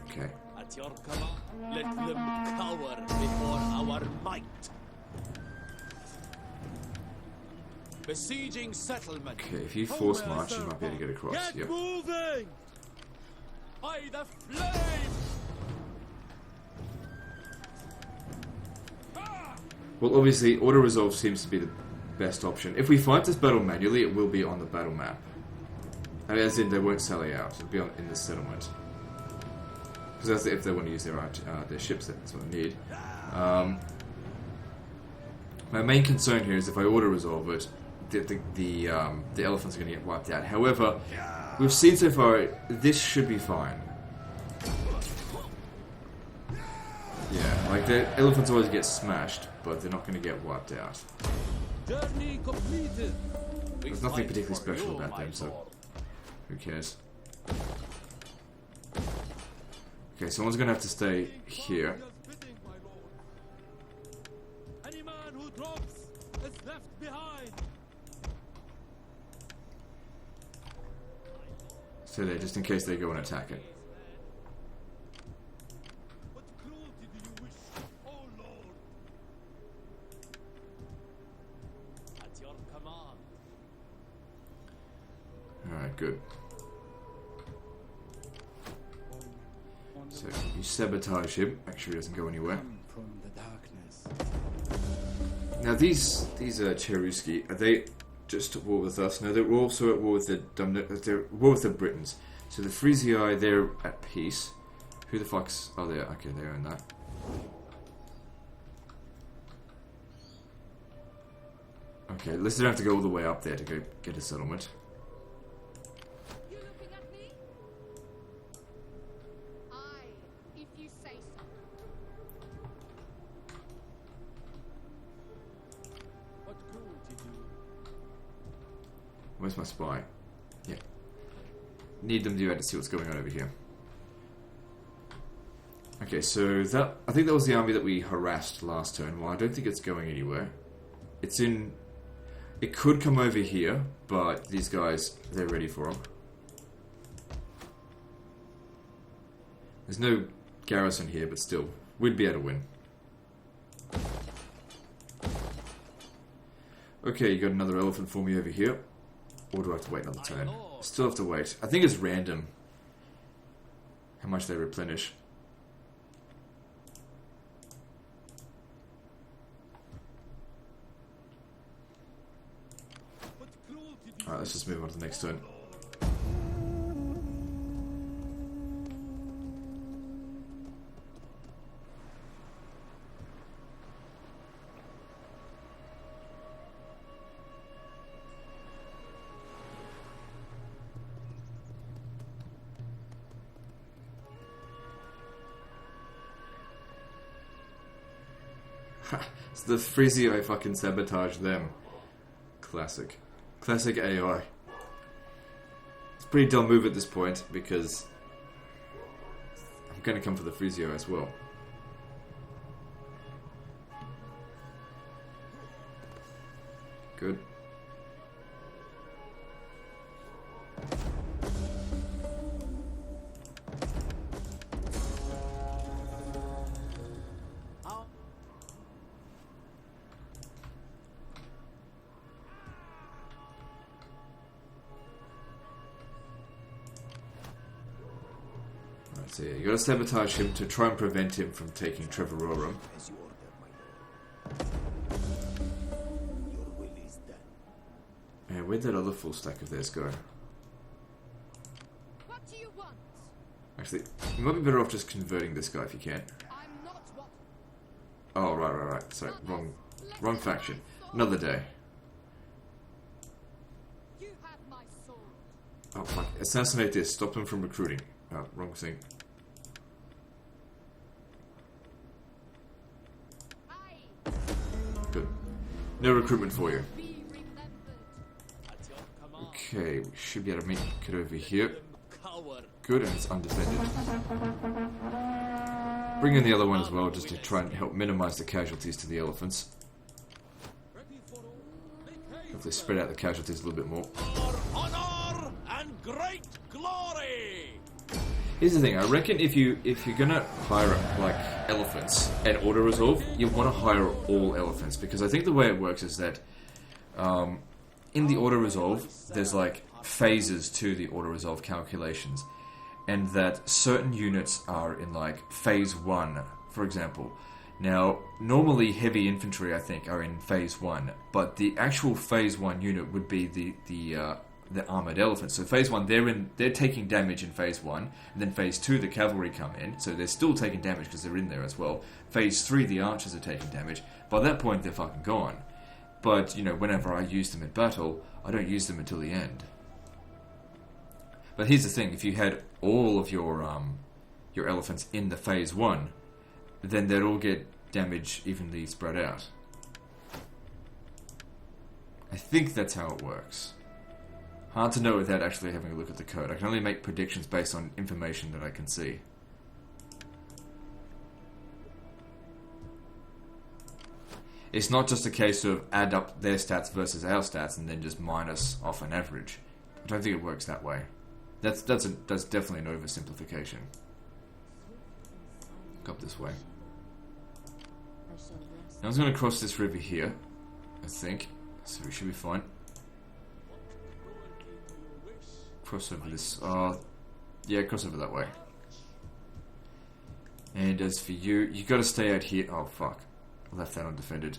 Okay. At your command, let them cower before our might. Besieging settlement. Okay, if you force march, you might be able to get across. Get Yep. moving. By the flame! Well, obviously, auto-resolve seems to be the best option. If we fight this battle manually, it will be on the battle map. And as in, they won't sally out. It'll be in the settlement. Because that's if they want to use their ships, that's what they need. My main concern here is if I auto-resolve it, the elephants are going to get wiped out. However, we've seen so far, this should be fine. Yeah, like the elephants always get smashed, but they're not going to get wiped out. Journey completed. There's nothing particularly special about them, so who cares? Okay, someone's going to have to stay here. Parthia's bidding, my lord. Any man who drops is left behind. Stay there, just in case they go and attack it. What cruelty do you wish, oh lord? At your command. Alright, good. On the So you sabotage him, make sure he doesn't go anywhere. come from the darkness. Now these Cheruski, are they just at war with us? No, they're also at war with the they're at war with the Britons. So the Frisia, they're at peace. Who the fuck's... Oh, they're... Okay, they own that. Okay, at least they don't have to go all the way up there to go get a settlement. You looking at me? Aye, if you say so. What cruelty do you... Where's my spy? Yeah. Need them to be able to see what's going on over here. Okay, so that I think that was the army that we harassed last turn. Well, I don't think it's going anywhere. It's in... It could come over here, but these guys, they're ready for them. There's no garrison here, but still, we'd be able to win. Okay, you got another elephant for me over here. Or do I have to wait another turn? Still have to wait. I think it's random how much they replenish. Alright, let's just move on to the next turn. It's the Frezio fucking sabotage them. Classic. Classic AI. It's a pretty dumb move at this point because I'm gonna come for the Frezio as well. Good. So yeah, you gotta sabotage him to try and prevent him from taking Trevororum. As you order, my lord. Your will is done. And where'd that other full stack of theirs go? What do you want? Actually, you might be better off just converting this guy if you can. I'm not what. Oh, right. Sorry, wrong faction. Another day. You have my sword. Oh, fuck. Assassinate this. Stop them from recruiting. Oh, wrong thing. Aye. Good. No recruitment for you. Be remembered. At your command. Okay, we should be able to make it over here. Coward. Good, and it's undefended. Bring in the other one as well, just to try and help minimize the casualties to the elephants. Ready for all. Make haste. Hopefully spread out the casualties a little bit more. Honor and great glory. Here's the thing, I reckon if you're gonna hire like elephants and auto resolve, you want to hire all elephants, because I think the way it works is that in the auto resolve there's like phases to the auto resolve calculations, and that certain units are in like phase 1, for example. Now normally heavy infantry I think are in phase 1, but the actual phase 1 unit would be the armored elephants. So phase 1, they're taking damage in phase 1, and then phase 2 the cavalry come in, so they're still taking damage because they're in there as well. Phase 3 the archers are taking damage. By that point they're fucking gone. But, you know, whenever I use them in battle, I don't use them until the end. But here's the thing, if you had all of your elephants in the phase 1, then they'd all get damage evenly spread out. I think that's how it works. Hard to know without actually having a look at the code. I can only make predictions based on information that I can see. It's not just a case of add up their stats versus our stats and then just minus off an average. I don't think it works that way. That's definitely an oversimplification. Go up this way. Now I'm going to cross this river here, I think. So we should be fine. Cross over this. Yeah, cross over that way. And as for you, you got to stay out here. Oh fuck, I left that undefended.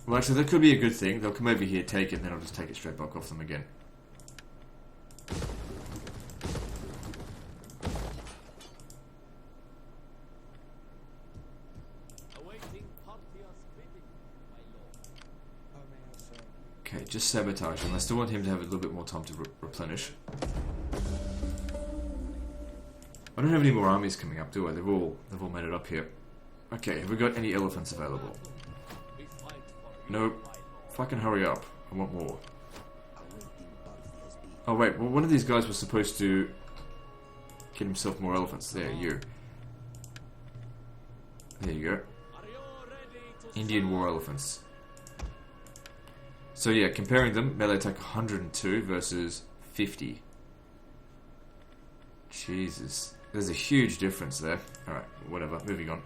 Well, actually, that could be a good thing. They'll come over here, take it, and then I'll just take it straight back off them again. Awaiting Parthia's bidding, my lord. How may I serve? Okay, just sabotage him. I still want him to have a little bit more time to replenish. I don't have any more armies coming up, do I? They've all made it up here. Okay, have we got any elephants available? We fight for you, Nope. my lord. Fucking hurry up. I want more. Awaiting Oh wait, well one of these guys was supposed to get himself more elephants. There you go. Are you ready to Indian war elephants. So yeah, comparing them, melee attack 102 versus 50. Jesus. There's a huge difference there. Alright, whatever, moving on.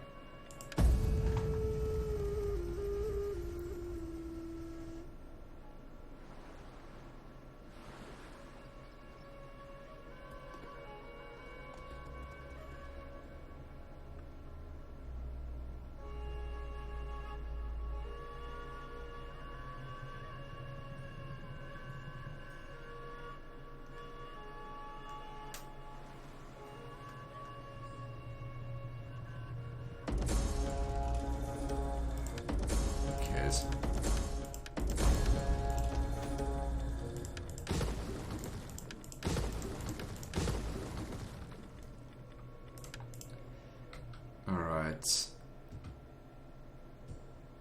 Alright.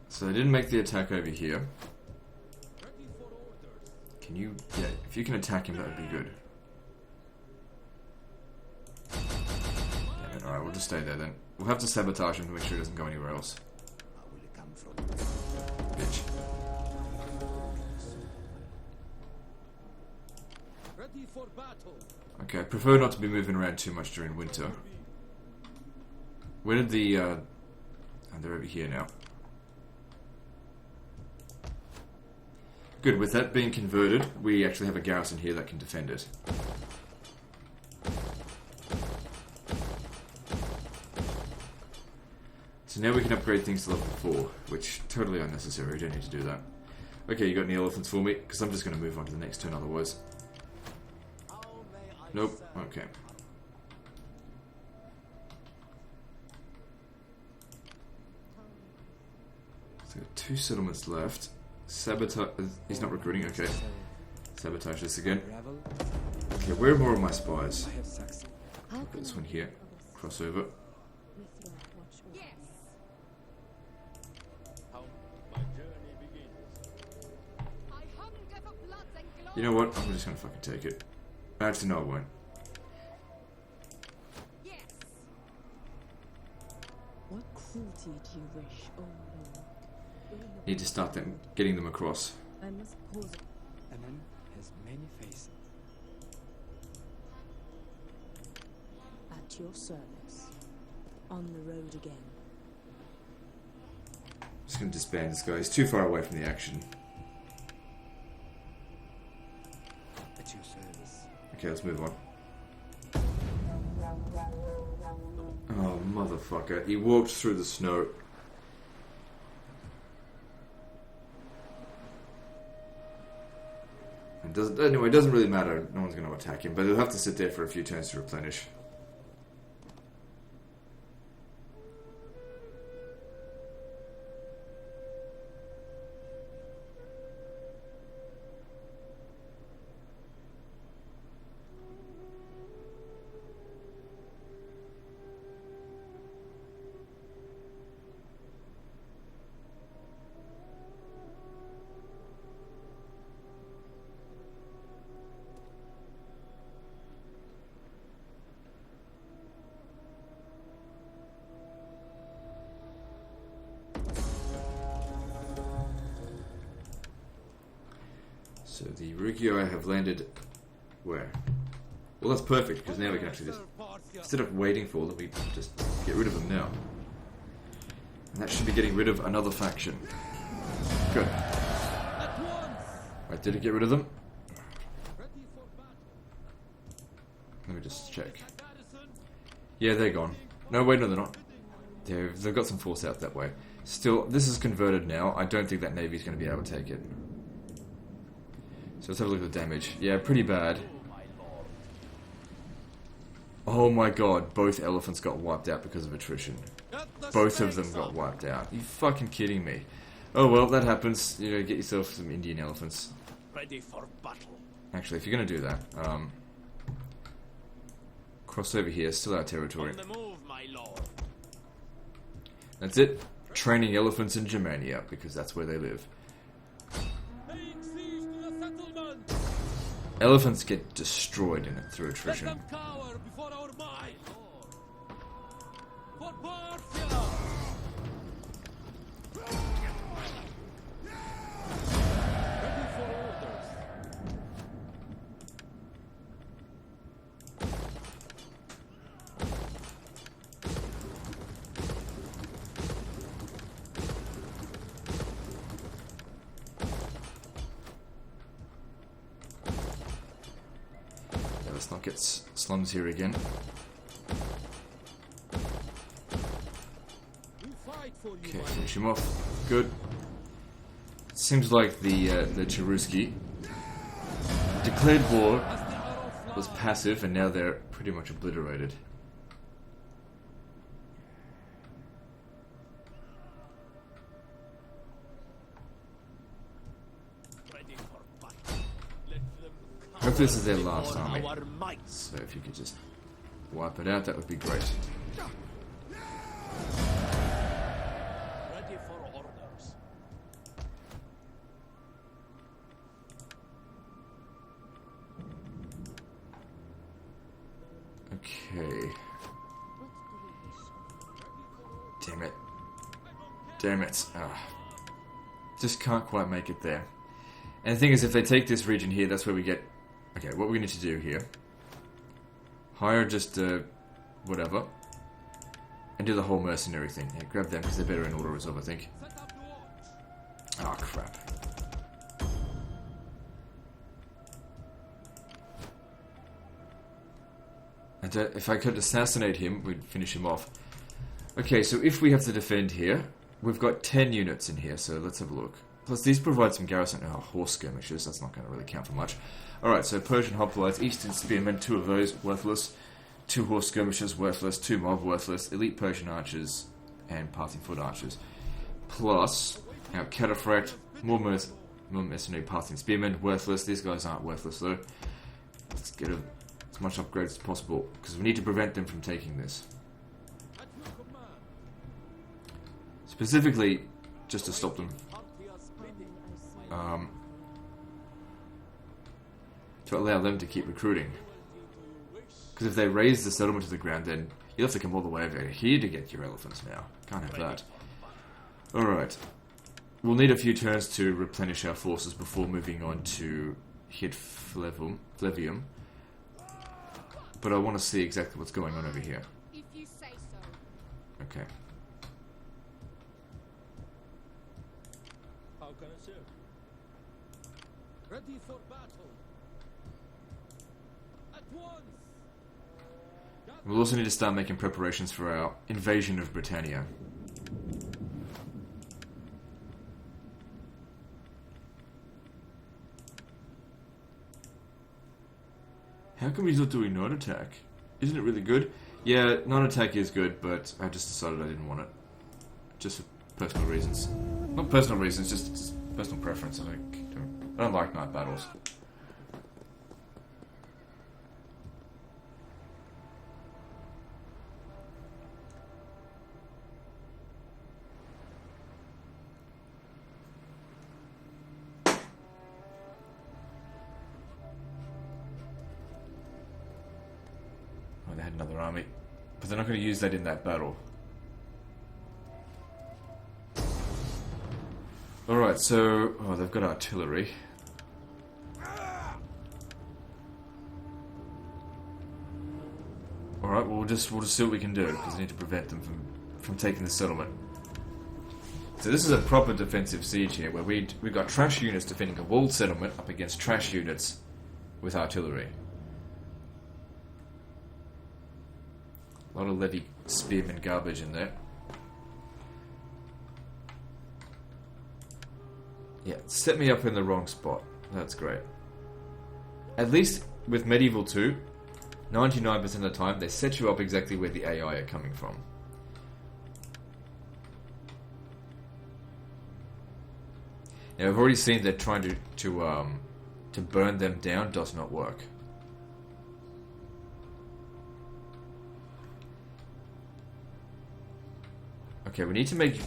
So they didn't make the attack over here. Can you... yeah, if you can attack him, that would be good. Damn it, alright, we'll just stay there then. We'll have to sabotage him to make sure he doesn't go anywhere else. I will come from Bitch. Ready for battle. Okay, I prefer not to be moving around too much during winter. Where did the, oh, they're over here now. Good, with that being converted, we actually have a garrison here that can defend it. So now we can upgrade things to level 4, which totally unnecessary, we don't need to do that. Okay, you got any elephants for me? Because I'm just going to move on to the next turn otherwise. how may I Nope, serve? okay. So 2 settlements left. Sabotage. He's not recruiting, okay. Sabotage this again. Travel. Okay, where are more of my spies? I have succeeded. Put this one here. Crossover. Yes. How my journey begins. I hunger for blood and glory. You know what? I'm just gonna fucking take it. Actually, no, I won't. Yes. What cruelty do you wish, oh Lord? Need to start them, getting them across. I must pause. A man has many faces. At your service. On the road again. Just gonna disband this guy. He's too far away from the action. At your service. Okay, let's move on. Oh, motherfucker. He walked through the snow. Anyway, it doesn't really matter. No one's going to attack him, but he'll have to sit there for a few turns to replenish. So the Rugio have landed where? Well, that's perfect, because now we can actually just, instead of waiting for them, we just get rid of them now. And that should be getting rid of another faction. Good. At once. Right, did it get rid of them? Ready for battle. Let me just check. Garrison. Yeah, they're gone. No, wait, no, they're not. They've got some force out that way. Still, this is converted now. I don't think that Navy's going to be able to take it. So let's have a look at the damage. Yeah, pretty bad. Oh my god, both elephants got wiped out because of attrition. Get the Both of them stakes got up. wiped out. You fucking kidding me? Oh well, that happens. You know, get yourself some Indian elephants. Ready for battle. Actually, if you're gonna do that, cross over here, still our territory. On the move, my lord. That's it. Training elephants in Germania, because that's where they live. Laying siege to the settlement. Elephants get destroyed in it through Let attrition. them cower before our might. For Parthia. Ready for orders. Yeah, let's not get slums here again. We fight for you, Okay, my finish him off. Good. Seems like the Cheruski declared war as the arrow flies. was passive, and now they're pretty much obliterated. Ready for battle. Let them Hopefully this is their cower last before army. our might. So if you could just wipe it out, that would be great. Ready for orders. Okay. Damn it. Damn it. Just can't quite make it there. And the thing is, if they take this region here, that's where we get... Okay, what we need to do here. Hire just, whatever. And do the whole mercenary thing. Yeah, grab them, because they're better in auto resolve, I think. Set up the watch. Oh, crap. And if I could assassinate him, we'd finish him off. Okay, so if we have to defend here, we've got 10 units in here, so let's have a look. Plus, these provide some garrison... Oh, horse skirmishes, that's not going to really count for much. Alright, so Persian hoplites, Eastern spearmen, 2 of those, worthless. 2 horse skirmishers, worthless. 2 mob, worthless. Elite Persian archers, and Parthian foot archers. Plus, our cataphract, more mercenary Parthian spearmen, worthless. These guys aren't worthless, though. Let's get as much upgrades as possible, because we need to prevent them from taking this. At your command. Specifically, just to stop them. Parthia's bidding. To allow them to keep recruiting. Because if they raise the settlement to the ground, then you'll have to come all the way over here to get your elephants now. Can't have that. Alright. We'll need a few turns to replenish our forces before moving on to hit Flevium. But I want to see exactly what's going on over here. If you say so. Okay. How can I serve? Ready for battle. At once. We'll also need to start making preparations for our invasion of Britannia. How come he's not doing non-attack? Isn't it really good? Yeah, non-attack is good, but I just decided I didn't want it. Just for personal reasons. Not personal reasons, just personal preference. I don't like night battles. Oh, they had another army. But they're not going to use that in that battle. Alright, so... Oh, they've got artillery. Alright, well, we'll just see what we can do, because we need to prevent them from taking the settlement. So this is a proper defensive siege here, where we've got trash units defending a walled settlement up against trash units with artillery. A lot of levy spearmen garbage in there. Yeah, set me up in the wrong spot. That's great. At least with Medieval 2, 99% of the time, they set you up exactly where the AI are coming from. Now, I've already seen that trying to burn them down does not work. Okay, we need to make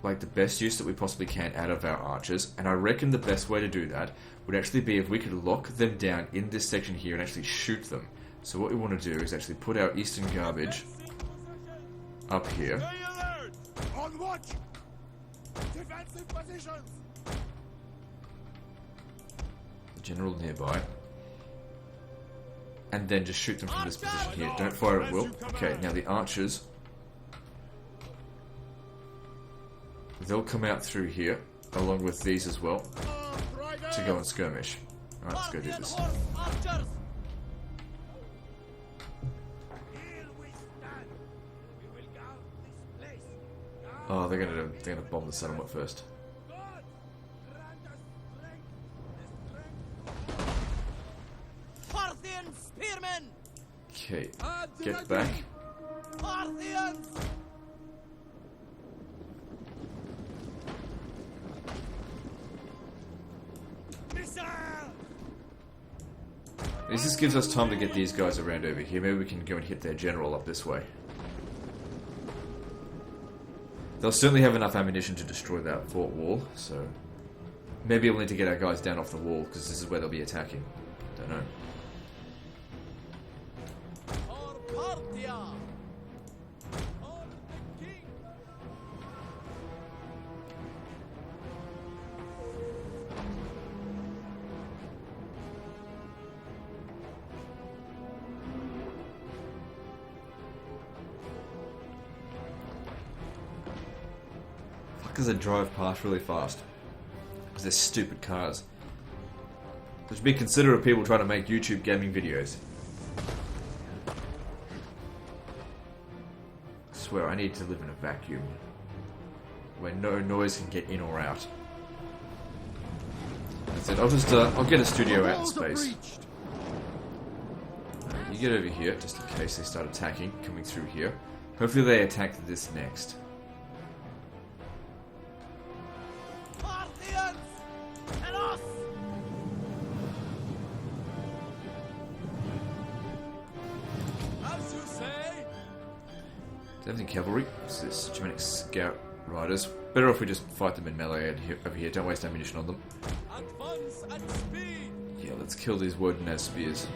like the best use that we possibly can out of our archers, and I reckon the best way to do that would actually be if we could lock them down in this section here and actually shoot them. So what we want to do is actually put our eastern garbage up here. Stay alert! On watch! Defensive positions! General nearby. And then just shoot them from this position here. Don't fire at will. Okay, now the archers. They'll come out through here, along with these as well, to go and skirmish. Alright, let's go do this. Archers! Here we stand! We will guard this place! Oh, they're gonna bomb the settlement first. God! Grant us strength! The strength! Parthian spearmen! Okay, get back. Parthians! Missile! This just gives us time to get these guys around over here. Maybe we can go and hit their general up this way. They'll certainly have enough ammunition to destroy that fort wall, so maybe we'll need to get our guys down off the wall, because this is where they'll be attacking. Don't know. For Parthia! For the king! Fuckers that drive past really fast. Because they're stupid cars. There should be considerate people trying to make YouTube gaming videos. I swear, I need to live in a vacuum. Where no noise can get in or out. That's it. I'll get a studio out in space. You get over here, just in case they start attacking, coming through here. Hopefully they attack this next. Parthians! And us! As you say, Is everything cavalry? What's this? Germanic scout riders. Better if we just fight them in melee over here. Don't waste ammunition on them. advance at speed! Yeah, let's kill these Woden spears.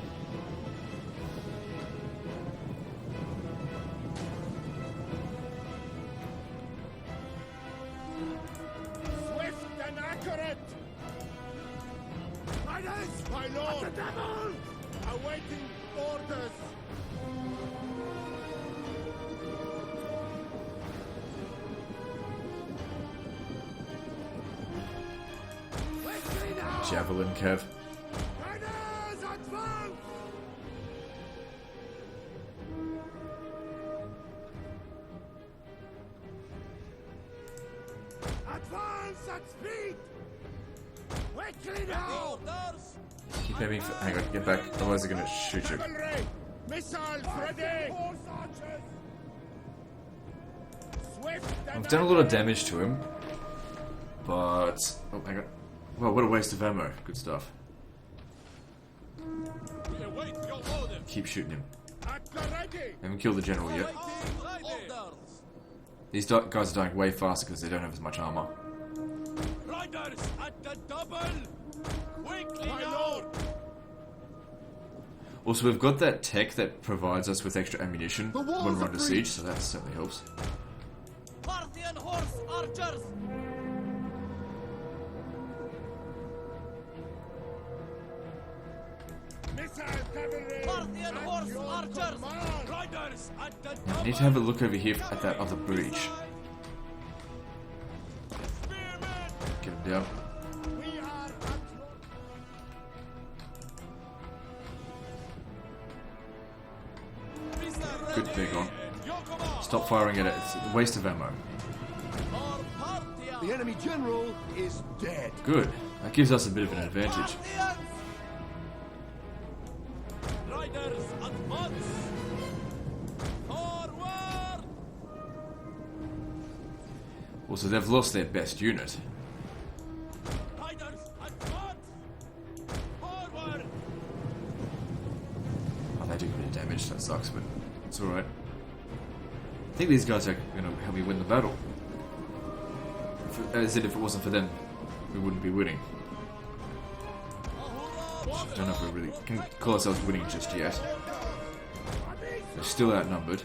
Swift and accurate! Riders! My lord! The devil! Awaiting orders! Quickly now! Javelin Kev. Riders, advance! Advance at speed! Quickly now! Orders! Keep aiming for. Hang on, get back. Otherwise they're gonna shoot you. Cavalry! Missiles ready! Horse archers! Swift and I've done a lot of damage to him. But. Oh, hang on. Well, what a waste of ammo. Good stuff. We await your order! Keep shooting him. at the ready! Haven't killed the general yet. Orders! These guys are dying way faster because they don't have as much armor. Riders at the double! Quickly My now! lord! Also, we've got that tech that provides us with extra ammunition The walls when we're are under siege, so that certainly helps. Parthian horse archers! Missile cavalry! Parthian at horse your archers! command. Riders at the I double! need to have a look over here at that other breach. Spearmen! Get him down. We are at your... Good big on. Your command! Stop firing at it. It's a waste of ammo. For Parthia! The enemy general is dead. Good. That gives us a bit of an advantage. Parthians! Riders advance! Forward! Also, they've lost their best unit. Riders advance! Forward! Oh, they do a bit of damage. That sucks, but it's alright. I think these guys are going to help me win the battle. As I said, if it wasn't for them, we wouldn't be winning. don't know if we really can call ourselves winning just yet. They're still outnumbered.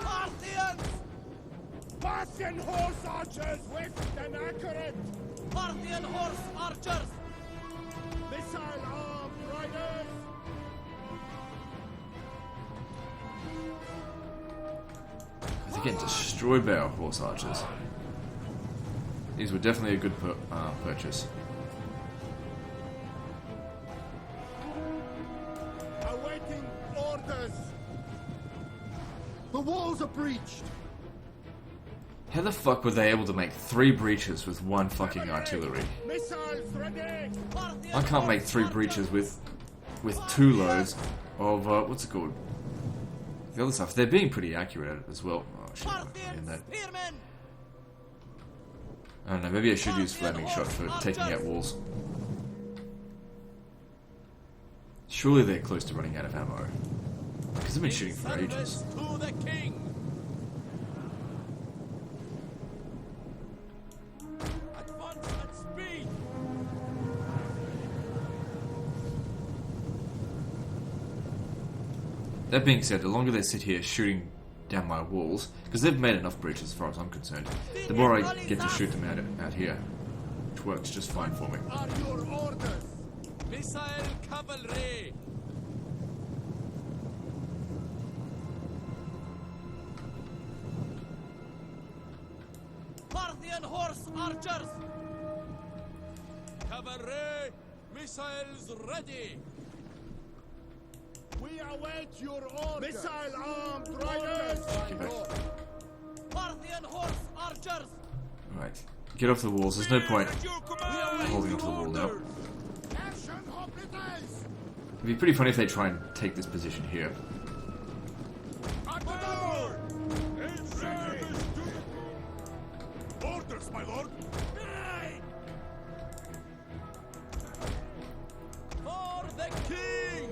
Parthians! Parthian horse archers swift and accurate! Parthian horse archers! Missile armed riders! They're getting destroyed by our horse archers. These were definitely a good purchase. Awaiting orders! The walls are breached! How the fuck were they able to make 3 breaches with 1 fucking artillery? Missiles ready! I can't make 3 breaches with 2 loads of what's it called? The other stuff. They're being pretty accurate at it as well. Oh shit! In that. Spearmen! I don't know. Maybe I should use flaming shot for taking out walls. Surely they're close to running out of ammo because they've been shooting for ages. To the king! Advance at speed! That being said, the longer they sit here shooting down my walls, because they've made enough breaches as far as I'm concerned, the more I get to shoot them out here, which works just fine for me. Are your orders? Missile cavalry! Parthian horse archers! Cavalry! Missiles ready! We await your orders! Missile armed riders! Parthian horse archers! Alright, get off the walls. There's no point holding onto the wall now. It'd be pretty funny if they try and take this position here. Orders, my lord! For the king!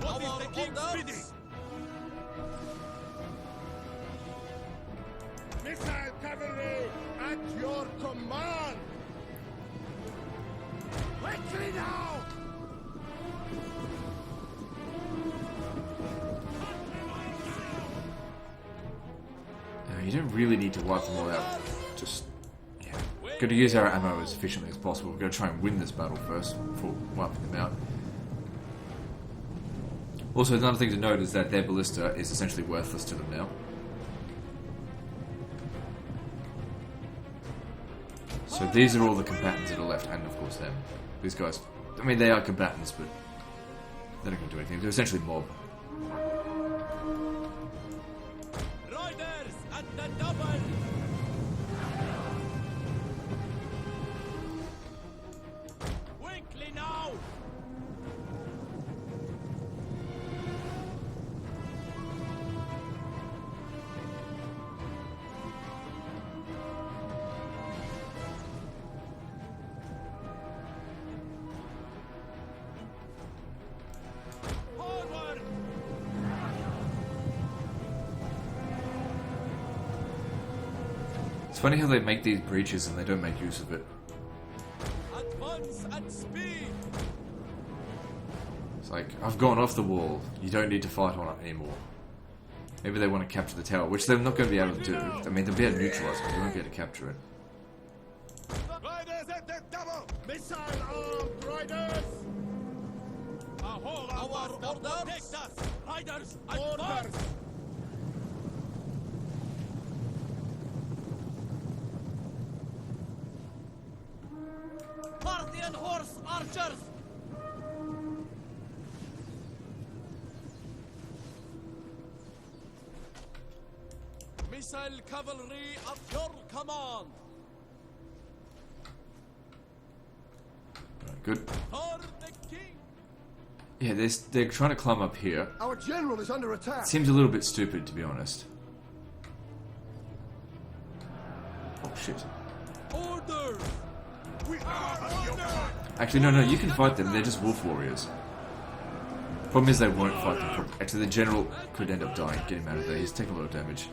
What is the king's bidding? Missile cavalry at your command! Quickly now! You don't really need to wipe them all out. Just, yeah. Got to use our ammo as efficiently as possible. We've got to try and win this battle first before wiping them out. Also, another thing to note is that their ballista is essentially worthless to them now. So these are all the combatants that are left, and of course them. These guys, I mean, they are combatants, but they're not going to do anything. They're essentially mob. Riders at the double! Quickly now! Forward! It's funny how they make these breaches and they don't make use of it. Advance at speed! It's like, I've gone off the wall. You don't need to fight on it anymore. Maybe they want to capture the tower, which they're not going to be able to do. I mean, they'll be able to neutralize it, but they won't be able to capture it. Riders at the double! Missile armed riders! Our orders protect us! Riders, advance! Orders! Parthian horse archers! Missile cavalry at your command! Right, good. For the king! Yeah, they're trying to climb up here. Our general is under attack! Seems a little bit stupid, to be honest. Oh, shit. Orders! We are under! Actually, no, you can fight them. They're just wolf warriors. Problem is they won't fight them. Actually, the general could end up dying. Get him out of there. He's taking a lot of damage.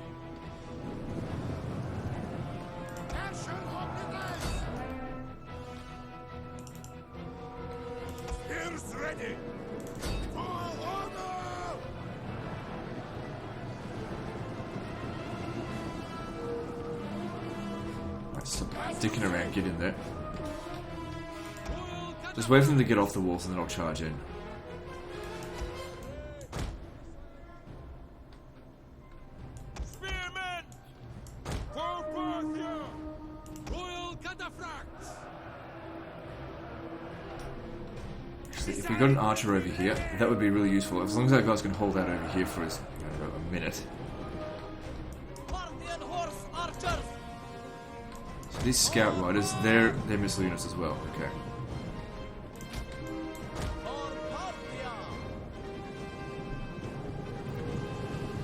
Stop dicking around, get in there. Just wait for them to get off the walls and then I'll charge in. Spearmen! For Parthia! Royal cataphracts! Actually, if we got an archer over here, that would be really useful. As long as our guys can hold that over here for us, a minute. Parthian horse archers! So these scout riders, they're missile units as well. Okay. For Parthia!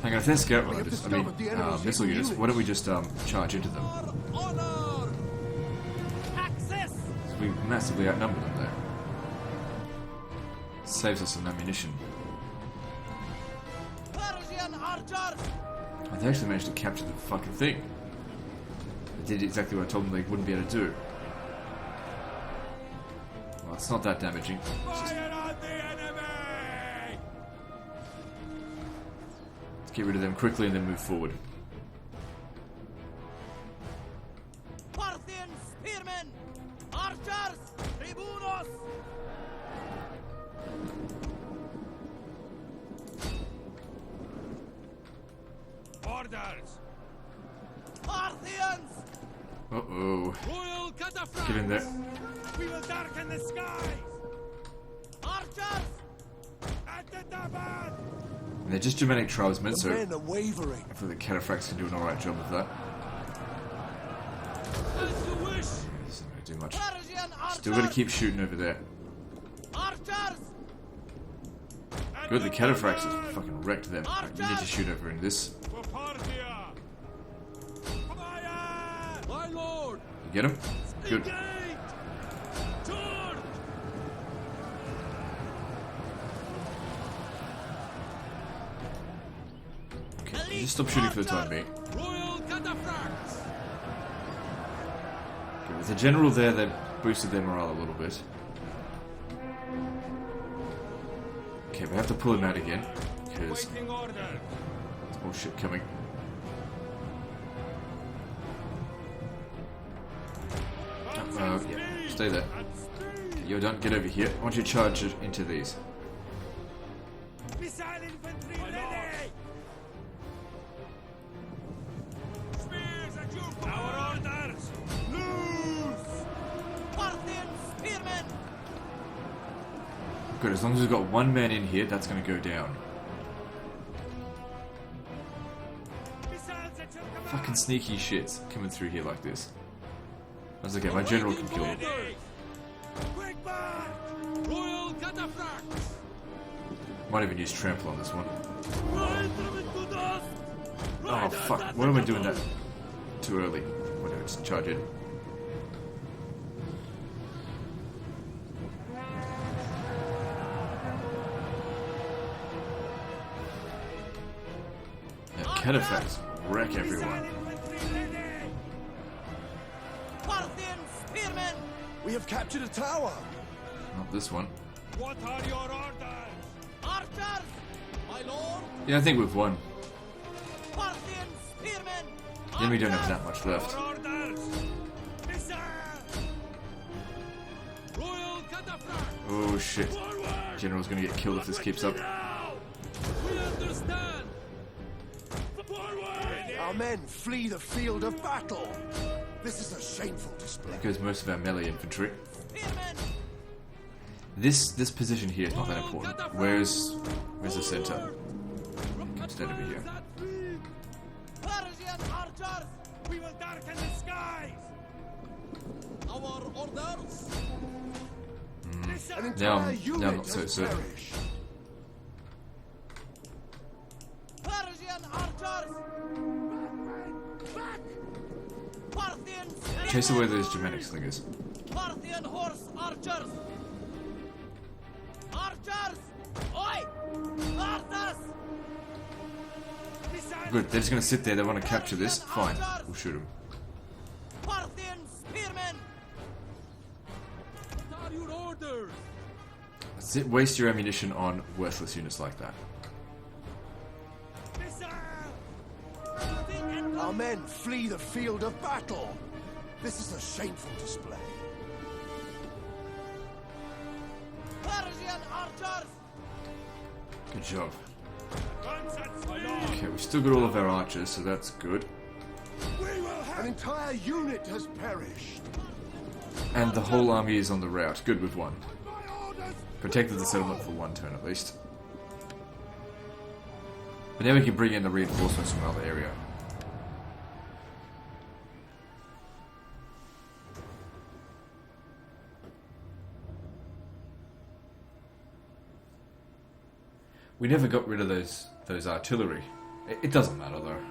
Hang on, if they're scout riders, I mean missile units, why don't we just charge into them? For honor! Access! We massively outnumber them there. Saves us some ammunition. Persian archers! Oh, they actually managed to capture the fucking thing. They did exactly what I told them they wouldn't be able to do. Well, it's not that damaging. It's just, Fire on the enemy! let's get rid of them quickly and then move forward. Parthian spearmen! Archers! Tribunos! Orders! Parthians! Uh-oh. Royal cataphracts! Get in there. We will darken the skies! Archers! At the Taban! And they're just Germanic tribesmen, The so men are wavering. hopefully the cataphracts can do an alright job of that. As you wish! This isn't going to do much. Persian archers! Still got to keep shooting over there. Archers! At Good, the cataphracts Taban! have fucking wrecked them. Right, you need to shoot over in this. For Parthia! Fire! My lord! You get them? Good. Engage! Charge! Okay, you just stop shooting for the time being. Royal cataphracts! Okay, with the general there, they boosted their morale a little bit. Okay, we have to pull him out again, because Waiting order! there's more shit coming. Yeah, stay there. Okay, you're done, get over here. I want you to charge it into these. Missile infantry ready! Spears at your fire! Our orders! Loose! Parthian spearmen! Good, as long as we've got one man in here, that's going to go down. Missiles at your command! Fucking sneaky shits coming through here like this. That's okay, my general can kill them. Ready! Quick march! Royal cataphracts! Might even use trample on this one. Grind them into dust! Oh fuck, what am I doing that too early? Whatever, just charge in. Yeah, cataphracts wreck everyone. Infantry ready! Parthian spearmen! We have captured a tower. Not this one. What are your orders? Archers! My lord! Yeah, I think we've won. Parthian spearmen! Then we don't have that much left. Our orders! Missile! Royal cataphracts! Oh shit. Forward! General's gonna get killed if this keeps up. Now! We understand! Forward! Our men flee the field of battle. This is a shameful display. There goes most of our melee infantry. Spearmen! This position here is not that important. Where's the center? Instead over here. Persian archers! We will darken the skies! Our orders! An Now entire I'm unit not so has certain. perished. Persian archers! Back! Parthian spearmen! Chase away those Germanic slingers. Parthian horse archers! Archers! Oi! Archers! Good, they're just gonna sit there, they want to capture this. Fine, we'll shoot them. Parthian spearmen! What are your orders? Waste your ammunition on worthless units like that. Missile! Our men flee the field of battle. This is a shameful display. Persian archers! Good job. Okay, we've still got all of our archers, so that's good. An entire unit has perished. And the whole army is on the route. Good, we've won. Protected the settlement for one turn at least. But now we can bring in the reinforcements from another area. We never got rid of those artillery. It doesn't matter though.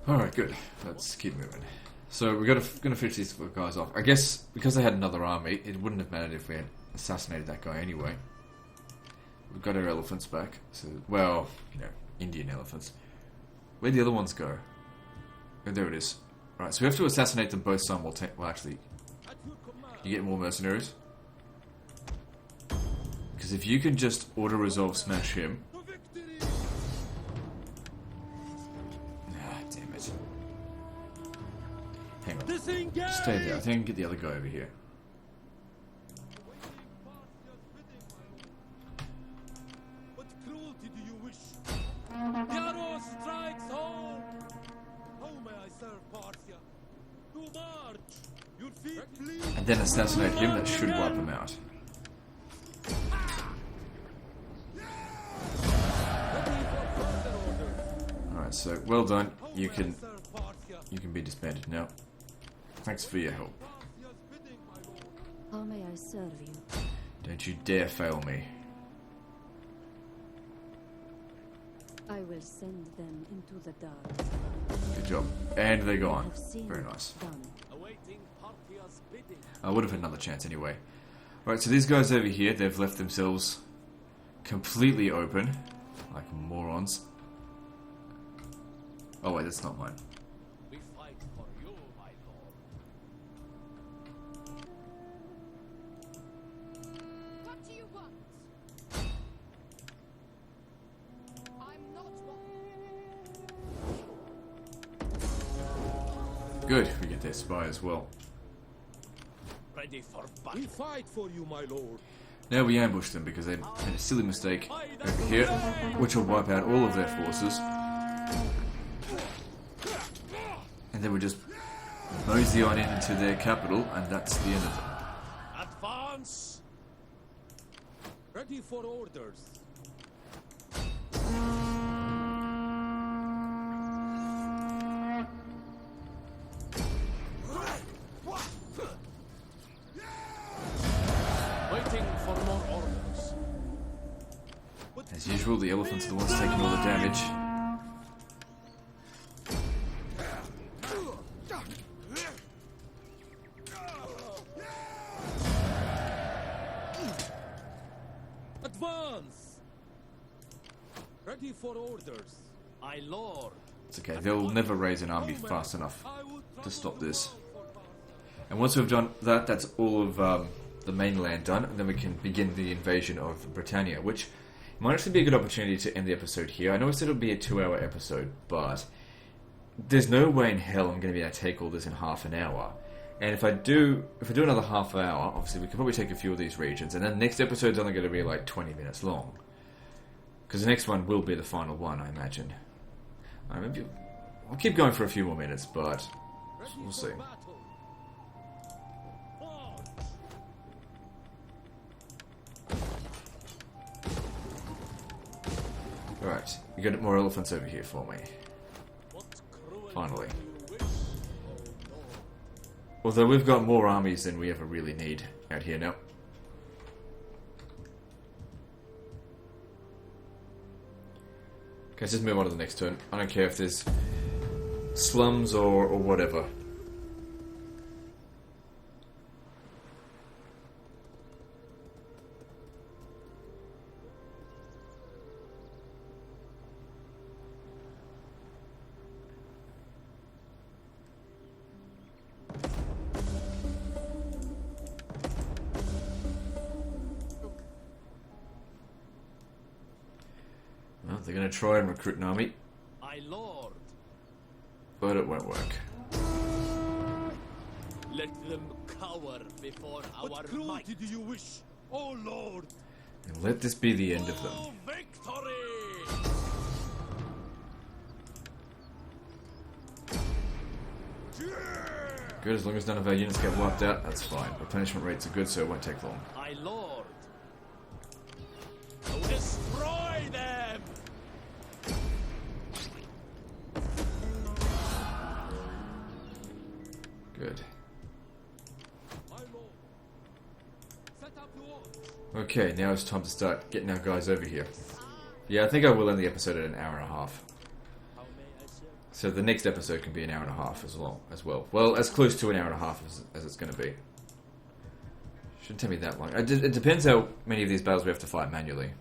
Alright, good. Let's keep moving. So we're gonna finish these guys off. I guess because they had another army, it wouldn't have mattered if we had assassinated that guy anyway. We've got our elephants back. So, well, you know, Indian elephants. Where'd the other ones go? Oh, there it is. Right, so we have to assassinate them both simultaneously. Well, actually, you get more mercenaries. Because if you can just auto-resolve smash him... Hang on. Stay there. I think I can get the other guy over here. What cruelty do you wish? The arrow strikes home. How may I serve Parthia? To march. Your feet bleed. And then assassinate him. That should wipe him out. Alright, so well done. You can be disbanded now. Thanks for your help. How may I serve you? Don't you dare fail me. I will send them into the dark. Good job. And they're I gone. have seen Very it nice. done. Awaiting Parthia's bidding. I would have had another chance anyway. Right, so these guys over here, they've left themselves completely open. Like morons. Oh wait, that's not mine. We fight for you, my lord. What do you want? I'm not one. Good, we get their spy as well. Ready for We battle. fight for you, my lord. Now we ambush them because they made a silly mistake over here, which will wipe out all of their forces. And then we just mosey on into their capital, and that's the end of them. Advance! Ready for orders. Waiting for more orders. As usual, the elephants are the ones taking all the damage. Advance. Ready for orders. My lord. It's okay, they'll never raise an army fast enough to stop this. And once we've done that, that's all of the mainland done, and then we can begin the invasion of Britannia, which might actually be a good opportunity to end the episode here. I know I said it'll be a 2-hour episode, but there's no way in hell I'm going to be able to take all this in half an hour. And if I do another half hour, obviously we can probably take a few of these regions, and then the next episode's only going to be like 20 minutes long. Because the next one will be the final one, I imagine. Maybe I'll keep going for a few more minutes, but we'll see. Alright, you got more elephants over here for me. Finally. Although we've got more armies than we ever really need out here now. Okay, let's just move on to the next turn. I don't care if there's slums or whatever. Well, they're going to try and recruit an army, My lord, but it won't work. let them cower before our What might. cruelty do you wish? Oh Lord! And let this be the end of them. Oh, victory! Good, as long as none of our units get wiped out, that's fine. Replenishment rates are good, so it won't take long. My lord, I will destroy them! Good. My lord! Set up the watch! Okay, now it's time to start getting our guys over here. Yeah, I think I will end the episode at an hour and a half. How may I serve? So the next episode can be an hour and a half as well. Well, as close to an hour and a half as it's going to be. Shouldn't take me that long. It depends how many of these battles we have to fight manually.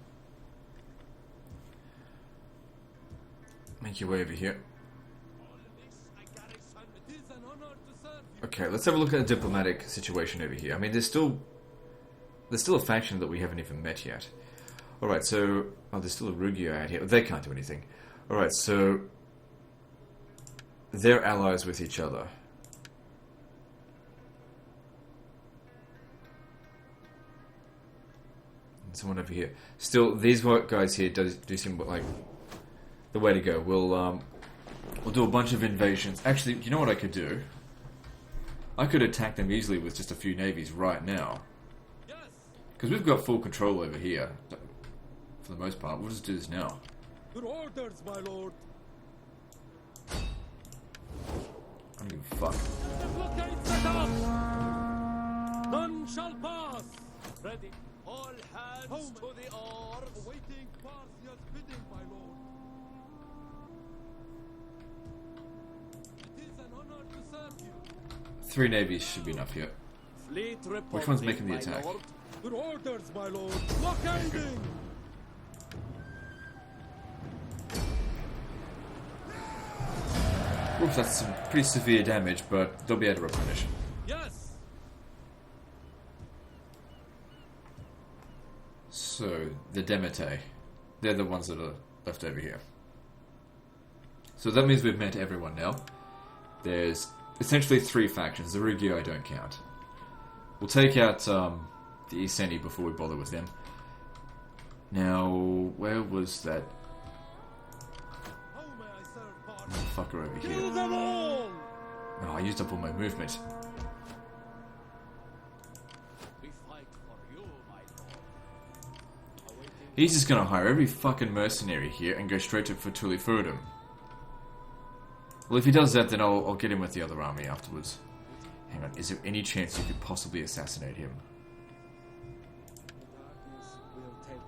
Make your way over here. It is an honor to serve you. Okay, let's have a look at the diplomatic situation over here. I mean, there's still a faction that we haven't even met yet. Alright, so... Oh, there's still a Rugio out here. They can't do anything. Alright, so... They're allies with each other. And someone over here. Still, these guys here do seem like the way to go. We'll do a bunch of invasions. Actually, you know what I could do? I could attack them easily with just a few navies right now. Yes! Because we've got full control over here. For the most part. We'll just do this now. Your orders, my lord! I don't give a fuck. The blockade set up! None shall pass! Ready. All hands Home. to the oars. Awaiting Parthia's bidding, my lord. It is an honor to serve you. 3 navies should be enough here. Fleet reporting, Which one's making the my attack? lord. Your orders, my lord. Blockading! Oops, that's some pretty severe damage, but they'll be able to replenish. Yes! So, the Demete. They're the ones that are left over here. So that means we've met everyone now. There's essentially 3 factions. The Rugio I don't count. We'll take out the Iceni before we bother with them. Now, where was that How may I serve Parthia? fucker over Kill here? them all! Oh, I used up all my movement. We fight for you, my lord. Awaiting He's just gonna hire every fucking mercenary here and go straight to Furtum. Well, if he does that, then I'll get him with the other army afterwards. Hang on, is there any chance you could possibly assassinate him? The darkness will take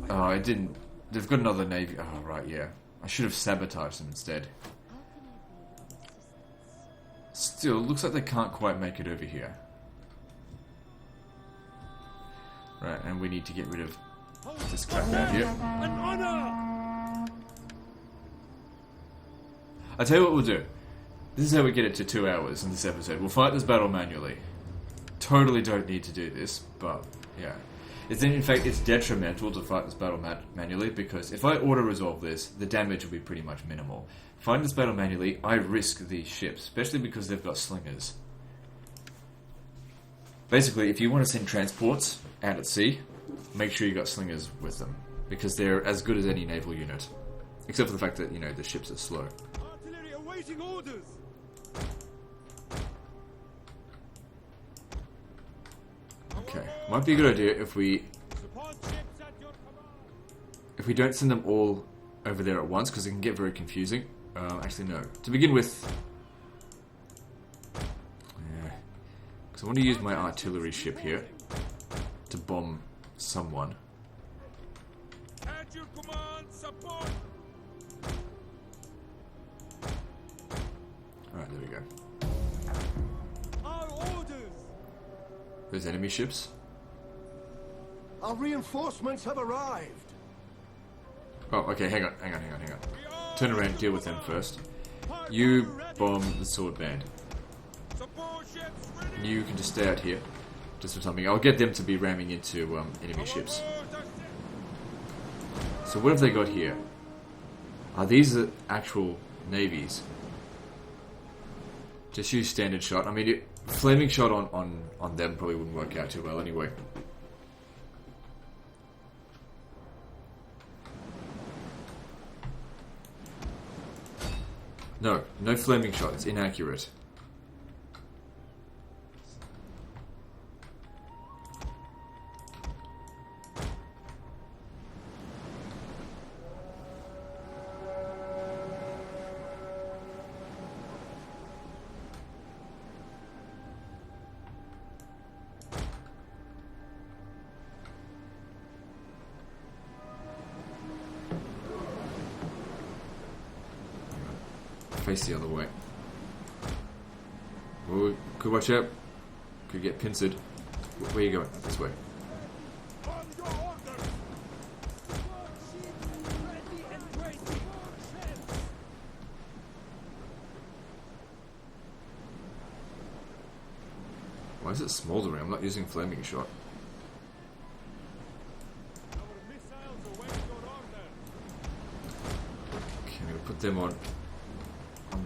them. Oh, I didn't. They've got another navy. Oh, right, yeah. I should have sabotaged them instead. How can I be of assistance? Still, looks like they can't quite make it over here. Right, and we need to get rid of this crap out here. An honor! I'll tell you what we'll do. This is how we get it to 2 hours in this episode. We'll fight this battle manually. Totally don't need to do this, but yeah. In fact, it's detrimental to fight this battle manually, because if I auto-resolve this, the damage will be pretty much minimal. Fighting this battle manually, I risk these ships, especially because they've got slingers. Basically, if you want to send transports out at sea, make sure you got slingers with them, because they're as good as any naval unit. Except for the fact that, you know, the ships are slow. Artillery awaiting orders! Okay, might be a good idea if we Support ships at your command! don't send them all over there at once, because it can get very confusing. Actually, no. To begin with, So I want to use my artillery ship here to bomb someone. At your command, support. Alright, there we go. Our orders. There's enemy ships. Our reinforcements have arrived. Oh, okay, hang on. Turn around, deal with them first. You bomb the sword band. Support ships ready. You can just stay out here. Just for something. I'll get them to be ramming into enemy ships. So what have they got here? These are actual navies. Just use standard shot. I mean, flaming shot on them probably wouldn't work out too well anyway. No flaming shot. It's inaccurate. Face the other way. Oh, could watch out. Could get pincered. Where are you going? This way. On your orders. Ready and waiting. Why is it smoldering? I'm not using flaming shot. Our missiles await your order. Okay, I'm gonna put them on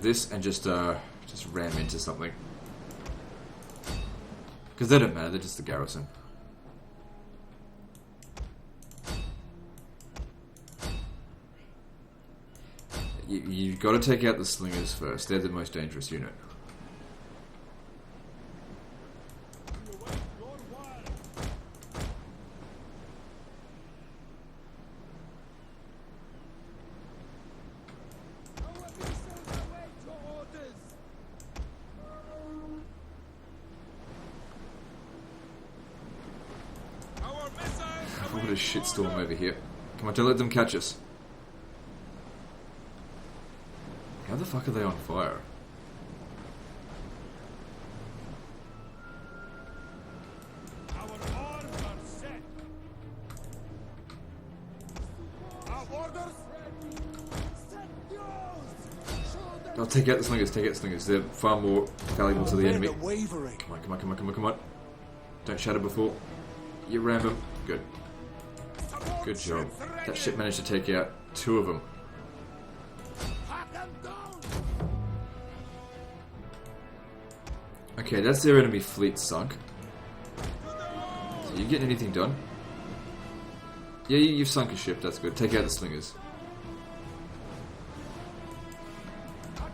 this and just ram into something. Because they don't matter, they're just the garrison. You've got to take out the slingers first. They're the most dangerous unit. What a shitstorm over here. Come on, don't let them catch us. How the fuck are they on fire? Our arms are set. Our orders. Oh, take out the slingers, take out the slingers. They're far more valuable to the enemy. Wavering. Come on. Don't shatter before you ram them. Good. Good job. That ship managed to take out 2 of them. Okay, that's their enemy fleet sunk. So you getting anything done? Yeah, you've sunk a ship, that's good. Take out the slingers.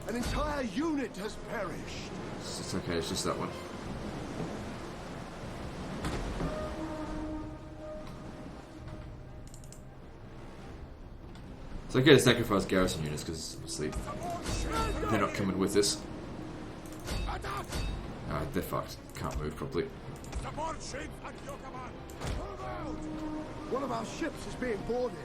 An entire unit has perished. It's okay, it's just that one. It's okay to sacrifice garrison units because obviously they're not coming with us. They're fucked. Can't move properly. Support ships at your command. Move out. One of our ships is being boarded.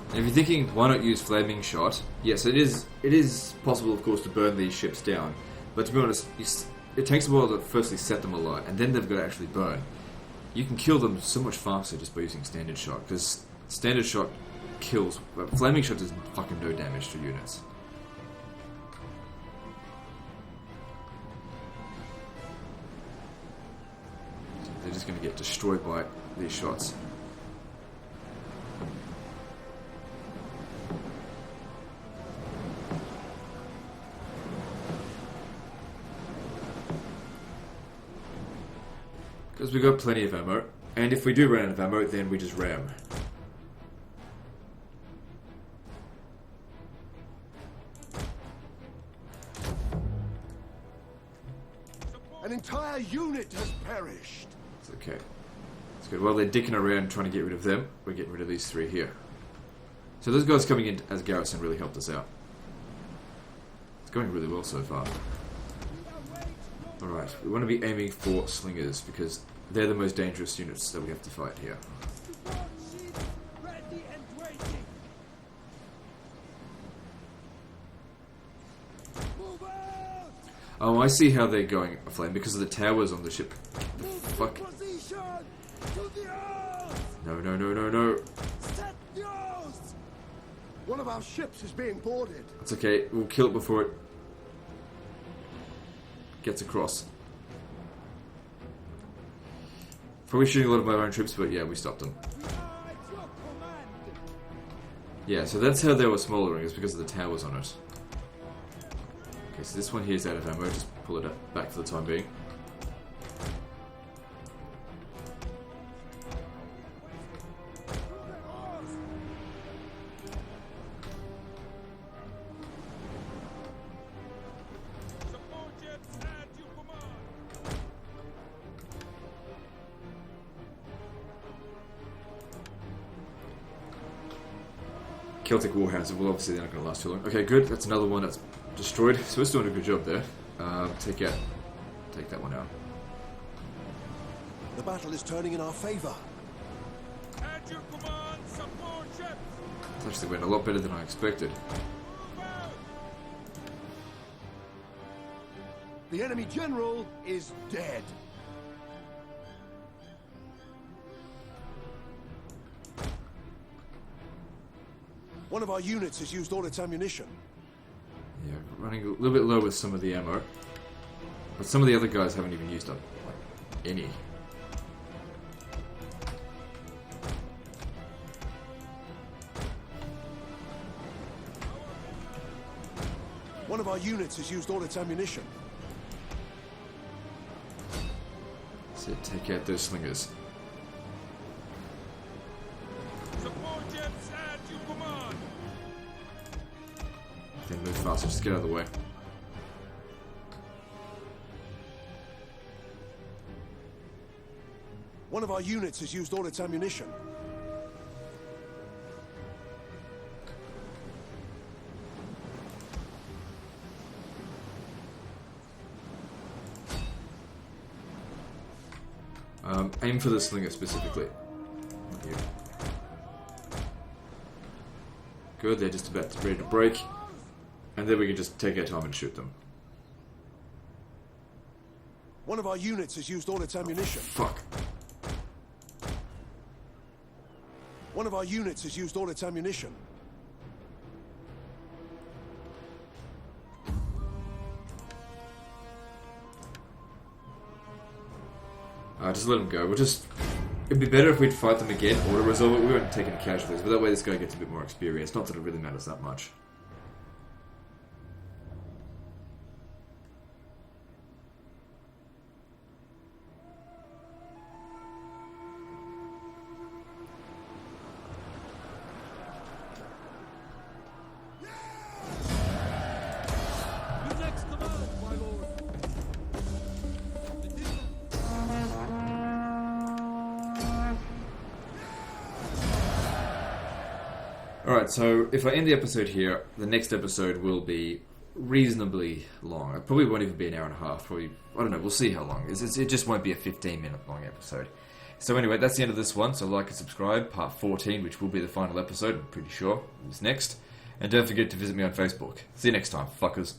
And if you're thinking, why not use flaming shot? Yes, it is possible, of course, to burn these ships down. But to be honest, it takes a while to firstly set them alight, and then they've got to actually burn. You can kill them so much faster just by using standard shot, because standard shot kills, but flaming shot does fucking no damage to units. They're just going to get destroyed by these shots. Because we've got plenty of ammo, and if we do run out of ammo, then we just ram. An entire unit has perished. It's okay. It's good. While they're dicking around trying to get rid of them, we're getting rid of these 3 here. So those guys coming in as garrison really helped us out. It's going really well so far. Alright, we want to be aiming for slingers because they're the most dangerous units that we have to fight here. Ready and waiting. Move out! Oh, I see how they're going aflame because of the towers on the ship. The fuck? Position! To the earth! No, no, no, no, no. Set yours! One of our ships is being boarded. It's okay, we'll kill it before it gets across. Probably shooting a lot of my own troops, but yeah, we stopped them. We are at your command. Yeah, so that's how they were smoldering, is because of the towers on it. Okay, so this one here is out of ammo, just pull it back for the time being. Support jets at your command. Celtic Warhounds, well obviously they're not going to last too long. Okay, good, that's another one that's destroyed, so it's doing a good job there. Take that one out. The battle is turning in our favor. At your command, support ships. It's actually went a lot better than I expected. Move out! The enemy general is dead. One of our units has used all its ammunition. Yeah, running a little bit low with some of the ammo. But some of the other guys haven't even used up like, any. One of our units has used all its ammunition. So take out those slingers. Support jets at your command. Then move faster, just get out of the way. One of our units has used all its ammunition. Aim for the slinger specifically. Not you. Good, they're just about ready to break. And then we can just take our time and shoot them. One of our units has used all its ammunition. Fuck. One of our units has used all its ammunition. Just let them go. It'd be better if we'd fight them again or to resolve it. We won't take any casualties, but that way this guy gets a bit more experience. Not that it really matters that much. Your next command, my lord. Alright, so if I end the episode here, the next episode will be reasonably long. It probably won't even be an hour and a half. Probably, I don't know, we'll see how long. It just won't be a 15-minute long episode. So anyway, that's the end of this one. So like and subscribe. Part 14, which will be the final episode, I'm pretty sure, is next. And don't forget to visit me on Facebook. See you next time, fuckers.